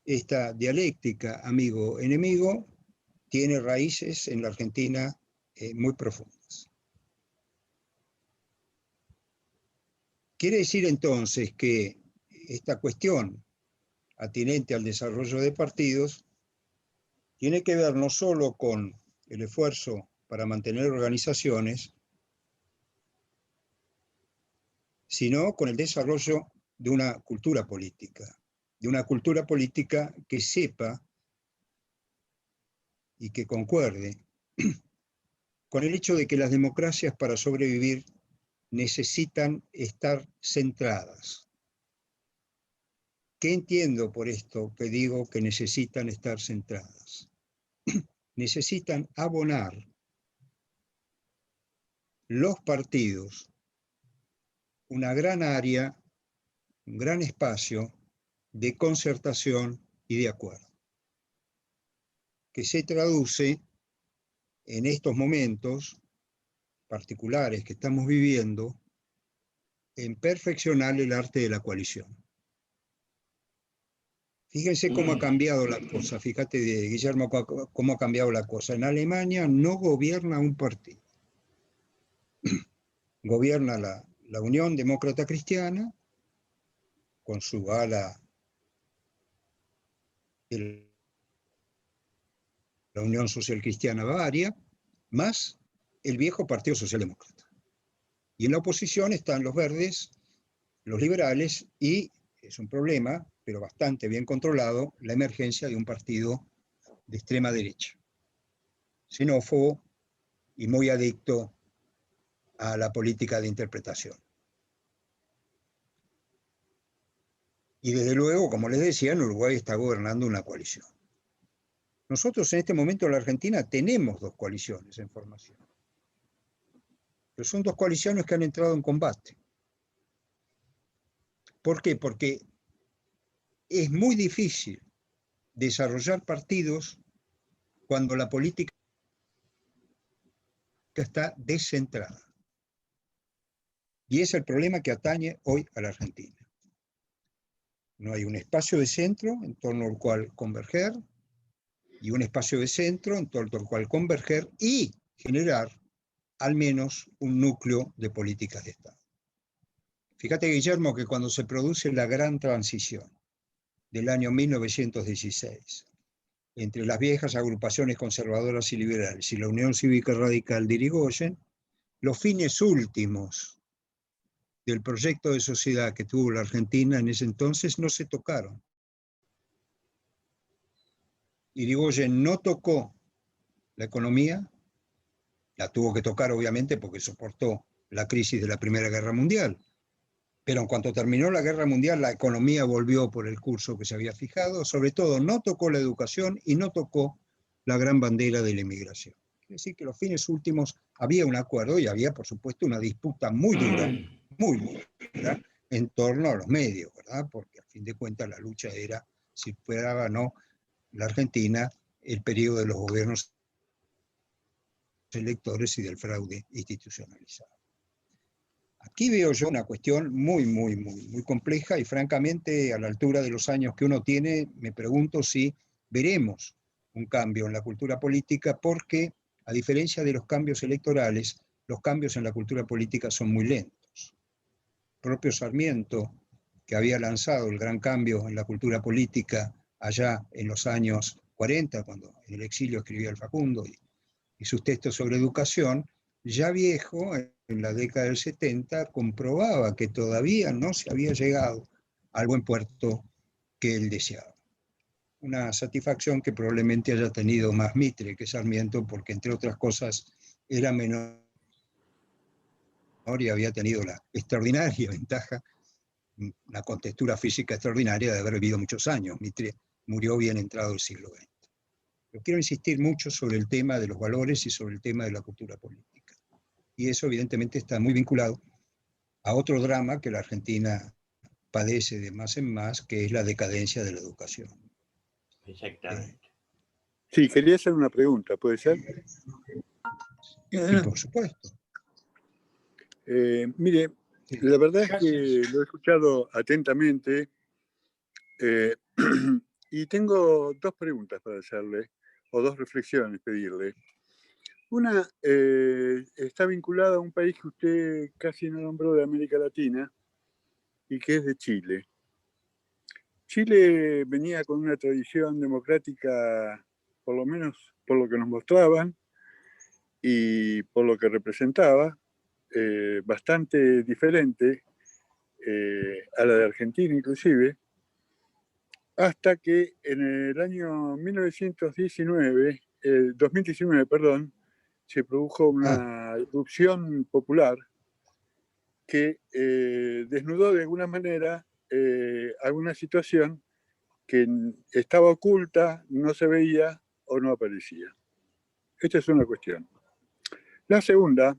Esta dialéctica amigo-enemigo tiene raíces en la Argentina muy profundas. Quiere decir entonces que esta cuestión atinente al desarrollo de partidos tiene que ver no solo con el esfuerzo para mantener organizaciones, sino con el desarrollo de una cultura política que sepa y que concuerde con el hecho de que las democracias para sobrevivir necesitan estar centradas. ¿Qué entiendo por esto que digo que necesitan estar centradas? Necesitan abonar los partidos una gran área, un gran espacio de concertación y de acuerdo, que se traduce en estos momentos particulares que estamos viviendo en perfeccionar el arte de la coalición. Fíjense cómo ha cambiado la cosa, fíjate, Guillermo, cómo ha cambiado la cosa. En Alemania no gobierna un partido. Gobierna la Unión Demócrata Cristiana, con su ala, la Unión Social Cristiana Bavaria, más el viejo Partido Socialdemócrata. Y en la oposición están los verdes, los liberales y, es un problema, pero bastante bien controlado, la emergencia de un partido de extrema derecha, xenófobo y muy adicto a la política de interpretación. Y desde luego, como les decía, en Uruguay está gobernando una coalición. Nosotros en este momento en la Argentina tenemos dos coaliciones en formación. Pero son dos coaliciones que han entrado en combate. ¿Por qué? Porque es muy difícil desarrollar partidos cuando la política está descentrada. Y es el problema que atañe hoy a la Argentina. No hay un espacio de centro en torno al cual converger, y un espacio de centro en torno al cual converger y generar al menos un núcleo de políticas de Estado. Fíjate, Guillermo, que cuando se produce la gran transición del año 1916, entre las viejas agrupaciones conservadoras y liberales y la Unión Cívica Radical de Irigoyen, los fines últimos del proyecto de sociedad que tuvo la Argentina en ese entonces no se tocaron. Irigoyen no tocó la economía, la tuvo que tocar obviamente porque soportó la crisis de la Primera Guerra Mundial, pero en cuanto terminó la Guerra Mundial la economía volvió por el curso que se había fijado, sobre todo no tocó la educación y no tocó la gran bandera de la inmigración. Es decir, que los fines últimos había un acuerdo y había, por supuesto, una disputa muy dura, en torno a los medios, ¿verdad? Porque a fin de cuentas la lucha era si fuera o no la Argentina el periodo de los gobiernos electores y del fraude institucionalizado. Aquí veo yo una cuestión muy compleja y francamente a la altura de los años que uno tiene me pregunto si veremos un cambio en la cultura política porque a diferencia de los cambios electorales, los cambios en la cultura política son muy lentos. El propio Sarmiento, que había lanzado el gran cambio en la cultura política allá en los años 40, cuando en el exilio escribía el Facundo y sus textos sobre educación, ya viejo, en la década del 70, comprobaba que todavía no se había llegado al buen puerto que él deseaba. Una satisfacción que probablemente haya tenido más Mitre que Sarmiento, porque entre otras cosas era menor y había tenido la extraordinaria ventaja, una contextura física extraordinaria de haber vivido muchos años. Mitre murió bien entrado el siglo XX. Pero quiero insistir mucho sobre el tema de los valores y sobre el tema de la cultura política. Y eso evidentemente está muy vinculado a otro drama que la Argentina padece de más en más, que es la decadencia de la educación. Exactamente. Sí, quería hacer una pregunta, ¿puede ser? Sí, por supuesto. Mire, Sí. la verdad es que lo he escuchado atentamente y tengo dos preguntas para hacerle, o dos reflexiones pedirle. Una está vinculada a un país que usted casi no nombró de América Latina y que es de Chile. Chile venía con una tradición democrática, por lo menos por lo que nos mostraban, y por lo que representaba, bastante diferente a la de Argentina inclusive, hasta que en el año 2019, perdón, se produjo una erupción popular que desnudó de alguna manera alguna situación que estaba oculta, no se veía o no aparecía. Esta es una cuestión. La segunda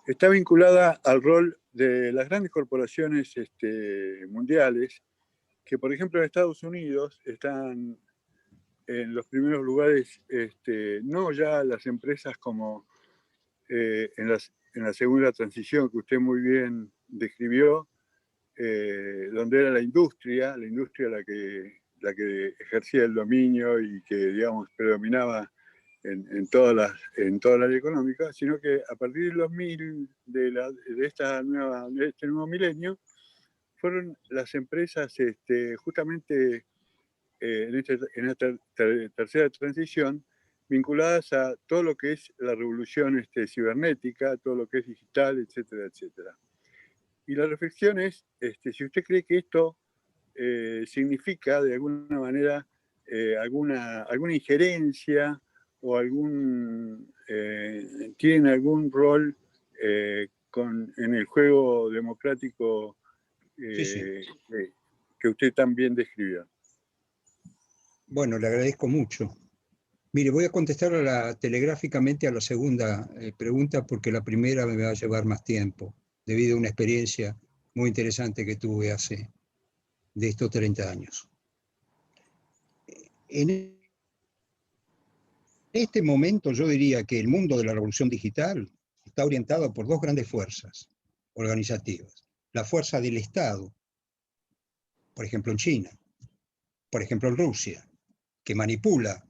está vinculada al rol de las grandes corporaciones mundiales, que por ejemplo en Estados Unidos están en los primeros lugares, no ya las empresas como en la segunda transición que usted muy bien describió, donde era la industria la que ejercía el dominio y que, digamos, predominaba en toda la área económica, sino que a partir del 2000, de este nuevo milenio, fueron las empresas justamente en esta tercera transición, vinculadas a todo lo que es la revolución cibernética, todo lo que es digital, etcétera, etcétera. Y la reflexión es, si usted cree que esto significa de alguna manera alguna injerencia o tienen algún rol en el juego democrático que usted también describió. Bueno, le agradezco mucho. Mire, voy a contestar telegráficamente a la segunda pregunta porque la primera me va a llevar más tiempo, debido a una experiencia muy interesante que tuve hace de estos 30 años. En este momento yo diría que el mundo de la revolución digital está orientado por dos grandes fuerzas organizativas. La fuerza del Estado, por ejemplo en China, por ejemplo en Rusia, que manipula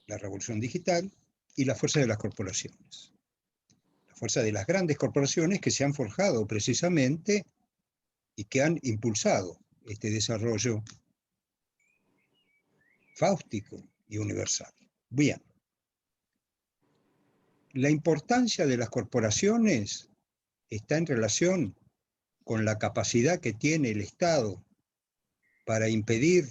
la revolución digital, y la fuerza de las corporaciones. La fuerza de las grandes corporaciones que se han forjado precisamente y que han impulsado este desarrollo fáustico y universal. Bien. La importancia de las corporaciones está en relación con la capacidad que tiene el Estado para impedir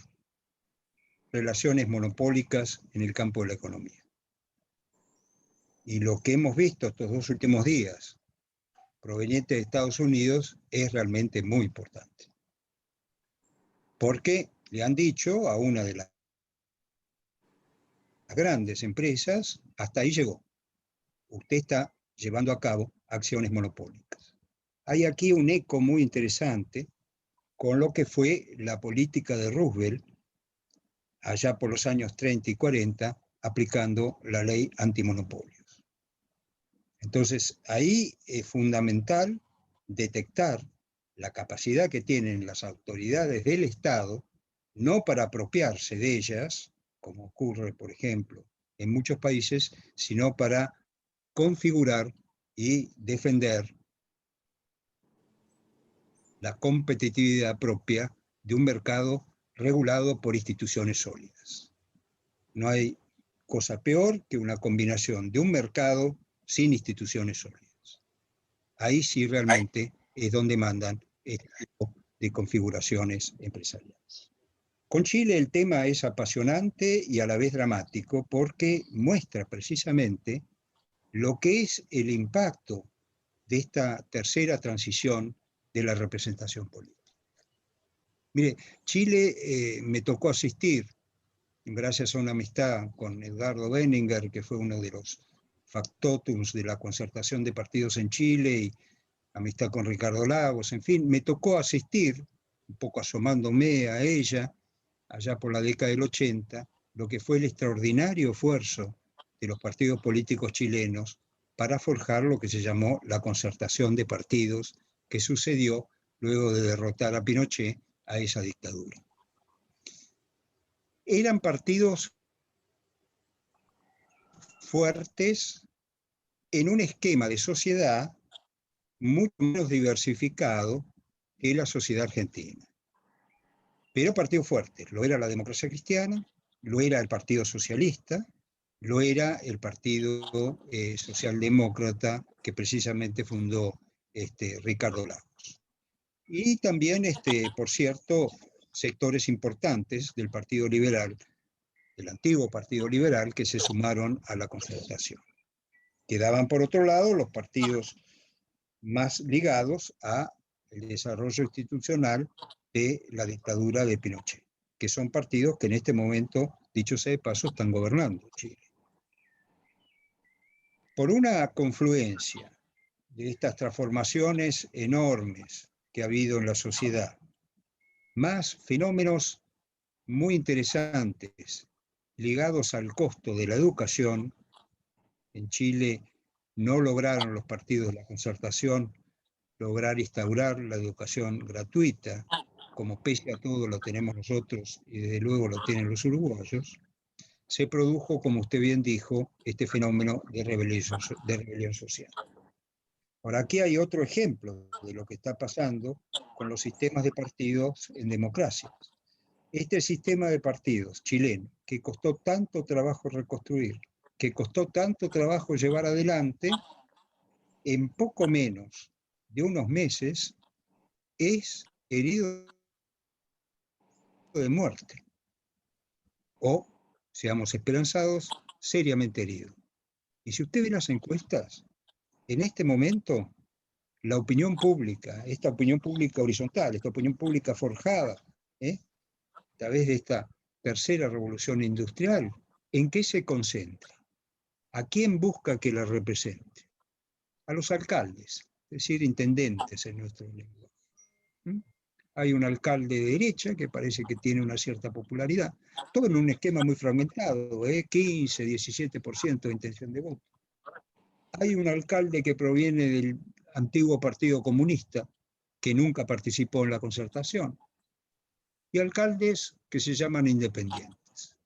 relaciones monopólicas en el campo de la economía. Y lo que hemos visto estos 2 últimos días, proveniente de Estados Unidos, es realmente muy importante. Porque le han dicho a una de las grandes empresas, hasta ahí llegó. Usted está llevando a cabo acciones monopólicas. Hay aquí un eco muy interesante con lo que fue la política de Roosevelt allá por los años 30 y 40, aplicando la ley antimonopolios. Entonces, ahí es fundamental detectar la capacidad que tienen las autoridades del Estado, no para apropiarse de ellas, como ocurre, por ejemplo, en muchos países, sino para configurar y defender la competitividad propia de un mercado regulado por instituciones sólidas. No hay cosa peor que una combinación de un mercado sin instituciones sólidas. Ahí sí realmente es donde mandan este tipo de configuraciones empresariales. Con Chile el tema es apasionante y a la vez dramático porque muestra precisamente lo que es el impacto de esta tercera transición de la representación política. Mire, Chile me tocó asistir, gracias a una amistad con Edgardo Benninger, que fue uno de los factotums de la concertación de partidos en Chile, y amistad con Ricardo Lagos, en fin, me tocó asistir, un poco asomándome a ella, allá por la década del 80, lo que fue el extraordinario esfuerzo de los partidos políticos chilenos para forjar lo que se llamó la concertación de partidos, que sucedió luego de derrotar a Pinochet a esa dictadura. Eran partidos fuertes en un esquema de sociedad mucho menos diversificado que la sociedad argentina. Pero partidos fuertes, lo era la Democracia Cristiana, lo era el Partido Socialista, lo era el Partido Socialdemócrata que precisamente fundó Ricardo Lagos. Y también, por cierto, sectores importantes del Partido Liberal, del antiguo Partido Liberal, que se sumaron a la Concertación. Quedaban, por otro lado, los partidos más ligados al desarrollo institucional de la dictadura de Pinochet, que son partidos que en este momento, dicho sea de paso, están gobernando Chile. Por una confluencia de estas transformaciones enormes que ha habido en la sociedad, más fenómenos muy interesantes ligados al costo de la educación. En Chile no lograron los partidos de la Concertación lograr instaurar la educación gratuita, como pese a todo lo tenemos nosotros y desde luego lo tienen los uruguayos. Se produjo, como usted bien dijo, este fenómeno de rebelión social. Ahora, aquí hay otro ejemplo de lo que está pasando con los sistemas de partidos en democracias. Este sistema de partidos chileno, que costó tanto trabajo reconstruir, que costó tanto trabajo llevar adelante, en poco menos de unos meses es herido de muerte. O, seamos esperanzados, seriamente herido. Y si usted ve las encuestas, en este momento, la opinión pública, esta opinión pública horizontal, esta opinión pública forjada, a través de esta tercera revolución industrial, ¿en qué se concentra? ¿A quién busca que la represente? A los alcaldes, es decir, intendentes en nuestro lenguaje. Hay un alcalde de derecha que parece que tiene una cierta popularidad, todo en un esquema muy fragmentado, 15, 17% de intención de voto. Hay un alcalde que proviene del antiguo Partido Comunista, que nunca participó en la Concertación, y alcaldes que se llaman independientes.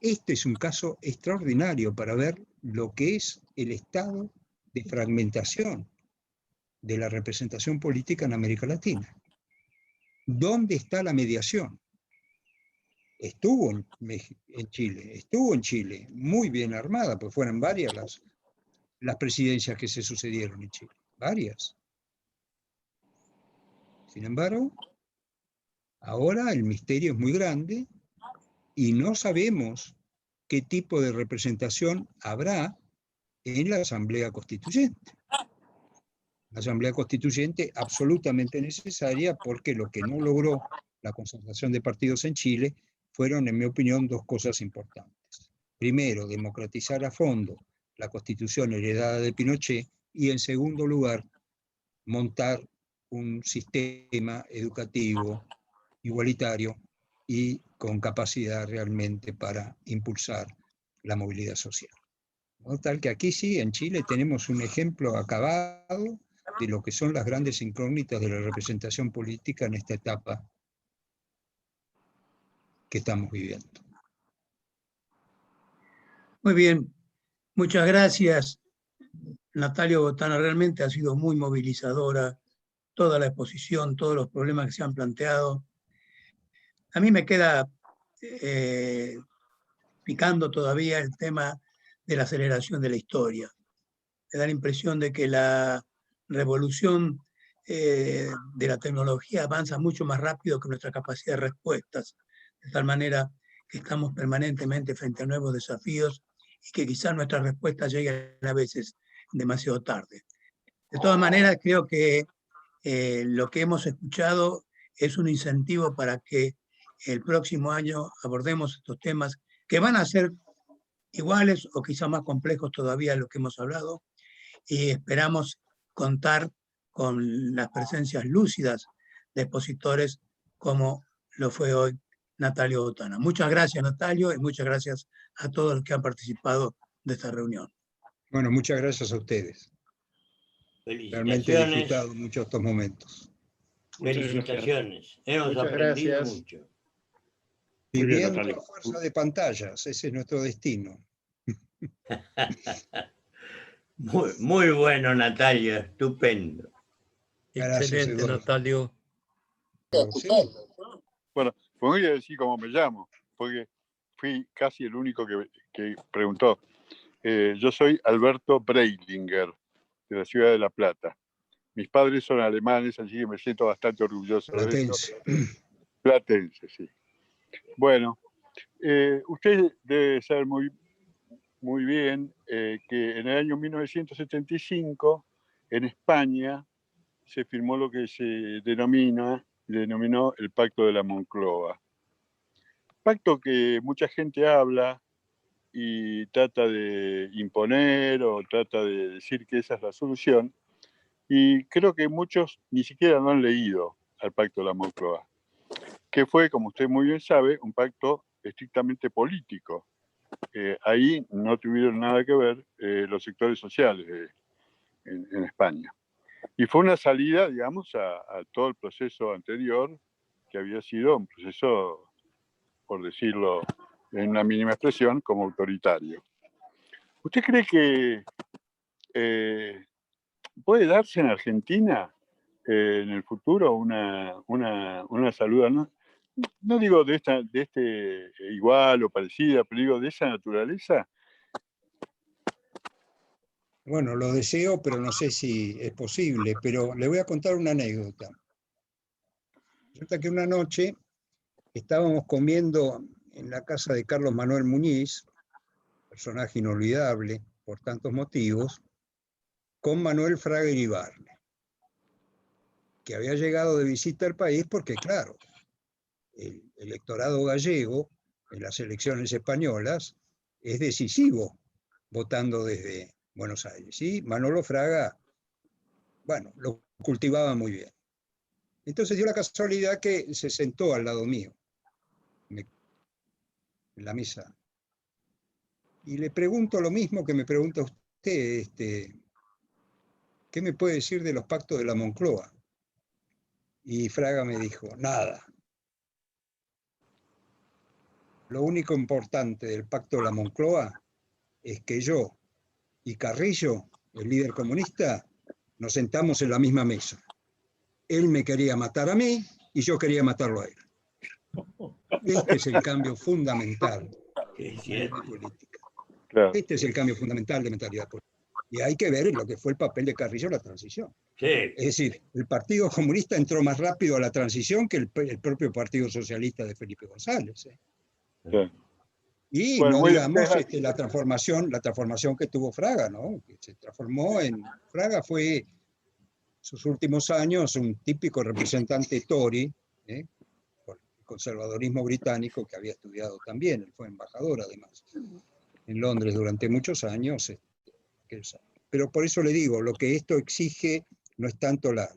Este es un caso extraordinario para ver lo que es el estado de fragmentación de la representación política en América Latina. ¿Dónde está la mediación? Estuvo en Chile, muy bien armada, pues fueron varias las presidencias que se sucedieron en Chile, varias. Sin embargo, ahora el misterio es muy grande y no sabemos qué tipo de representación habrá en la Asamblea Constituyente. La Asamblea Constituyente absolutamente necesaria porque lo que no logró la concentración de partidos en Chile fueron, en mi opinión, dos cosas importantes. Primero, democratizar a fondo la Constitución heredada de Pinochet y, en segundo lugar, montar un sistema educativo igualitario y con capacidad realmente para impulsar la movilidad social. ¿No? Tal que aquí sí, en Chile, tenemos un ejemplo acabado de lo que son las grandes incógnitas de la representación política en esta etapa que estamos viviendo. Muy bien, muchas gracias, Natalio Botana. Realmente ha sido muy movilizadora toda la exposición, todos los problemas que se han planteado. A mí me queda picando todavía el tema de la aceleración de la historia. Me da la impresión de que la revolución de la tecnología avanza mucho más rápido que nuestra capacidad de respuestas, de tal manera que estamos permanentemente frente a nuevos desafíos y que quizás nuestras respuestas lleguen a veces demasiado tarde. De todas maneras, creo que lo que hemos escuchado es un incentivo para que el próximo año abordemos estos temas que van a ser iguales o quizás más complejos todavía de lo que hemos hablado, y esperamos contar con las presencias lúcidas de expositores como lo fue hoy Natalio Botana. Muchas gracias, Natalio, y muchas gracias a todos los que han participado de esta reunión. Bueno, muchas gracias a ustedes. Realmente he Felicitaciones. disfrutado mucho estos momentos. Felicitaciones. Hemos Muchas aprendido gracias. mucho. Muy bien, Viviendo Natalio. a fuerza de pantallas, ese es nuestro destino. Muy bueno, Natalio. Estupendo. Gracias, Excelente, Eduardo. Natalio. Sí. Bueno, voy a decir cómo me llamo, porque fui casi el único que preguntó. Yo soy Alberto Breilinger, de la ciudad de La Plata. Mis padres son alemanes, así que me siento bastante orgulloso de eso. Platense, sí. Bueno, usted debe saber muy bien que en el año 1975, en España, se firmó lo que se denominó el Pacto de la Moncloa. Pacto que mucha gente habla y trata de imponer o trata de decir que esa es la solución, y creo que muchos ni siquiera lo han leído al Pacto de la Moncloa, que fue, como usted muy bien sabe, un pacto estrictamente político. Ahí no tuvieron nada que ver los sectores sociales en España. Y fue una salida, digamos, a todo el proceso anterior, que había sido un proceso, por decirlo en una mínima expresión, como autoritario. ¿Usted cree que puede darse en Argentina en el futuro una salud, no digo de este igual o parecida, pero digo de esa naturaleza? Bueno, lo deseo, pero no sé si es posible, pero le voy a contar una anécdota. Resulta que una noche estábamos comiendo en la casa de Carlos Manuel Muñiz, personaje inolvidable por tantos motivos, con Manuel Fraga Iribarne, que había llegado de visita al país porque, claro, el electorado gallego en las elecciones españolas es decisivo votando desde Buenos Aires. ¿Sí? Manolo Fraga, bueno, lo cultivaba muy bien. Entonces dio la casualidad que se sentó al lado mío, en la mesa. Y le pregunto lo mismo que me pregunta usted, ¿qué me puede decir de los pactos de la Moncloa? Y Fraga me dijo, nada. Lo único importante del pacto de la Moncloa es que yo y Carrillo, el líder comunista, nos sentamos en la misma mesa. Él me quería matar a mí y yo quería matarlo a él. Este es el cambio fundamental de política. Claro. Este es el cambio fundamental de mentalidad política. Y hay que ver lo que fue el papel de Carrillo en la transición. Sí. Es decir, el Partido Comunista entró más rápido a la transición que el propio Partido Socialista de Felipe González. Sí. Y Bueno, no muy digamos bien. la transformación que tuvo Fraga, ¿no? Que se transformó en... Fraga fue, sus últimos años, un típico representante Tory, por el conservadorismo británico, que había estudiado también. Él fue embajador, además, en Londres durante muchos años. Pero por eso le digo, lo que esto exige no es tanto la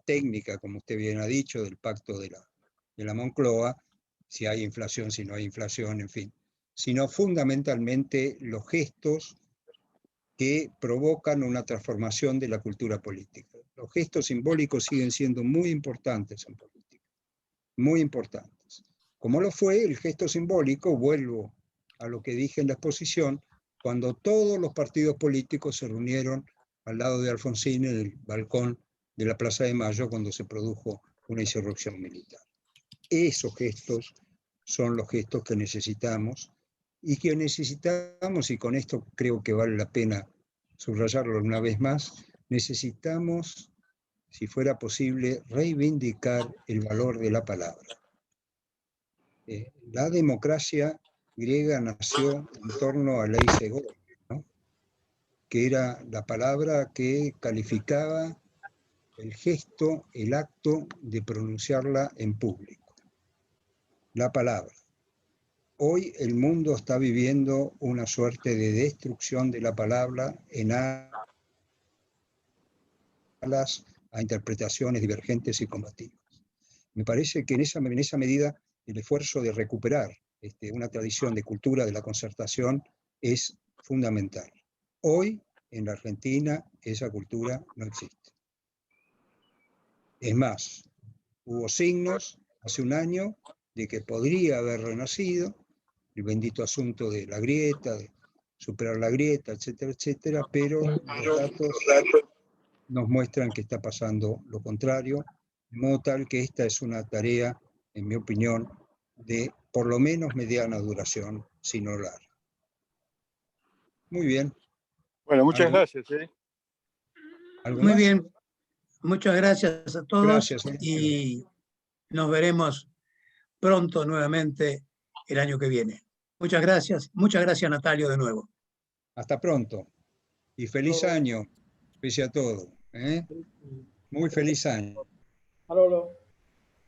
técnica, como usted bien ha dicho, del pacto de la Moncloa, si hay inflación, si no hay inflación, en fin, sino fundamentalmente los gestos que provocan una transformación de la cultura política. Los gestos simbólicos siguen siendo muy importantes en política, muy importantes. Como lo fue el gesto simbólico, vuelvo a lo que dije en la exposición, cuando todos los partidos políticos se reunieron al lado de Alfonsín en el balcón de la Plaza de Mayo cuando se produjo una insurrección militar. Esos gestos son los gestos que necesitamos y con esto creo que vale la pena subrayarlo una vez más, necesitamos, si fuera posible, reivindicar el valor de la palabra. La democracia griega nació en torno a ley Segón, ¿no? Que era la palabra que calificaba el gesto, el acto de pronunciarla en público. La palabra. Hoy el mundo está viviendo una suerte de destrucción de la palabra en alas a interpretaciones divergentes y combativas. Me parece que en esa medida el esfuerzo de recuperar una tradición de cultura de la concertación es fundamental. Hoy en la Argentina esa cultura no existe. Es más, hubo signos hace un año de que podría haber renacido, el bendito asunto de la grieta, de superar la grieta, etcétera, etcétera, pero los datos nos muestran que está pasando lo contrario, de modo tal que esta es una tarea, en mi opinión, de por lo menos mediana duración, si no larga. Muy bien. Bueno, muchas ¿Algo? gracias. ¿Algo Muy más? bien, muchas gracias a todos Gracias. y nos veremos pronto nuevamente el año que viene. Muchas gracias Natalio de nuevo. Hasta pronto. Y feliz año, pese a todo. ¿Eh? Muy feliz año. Hasta luego.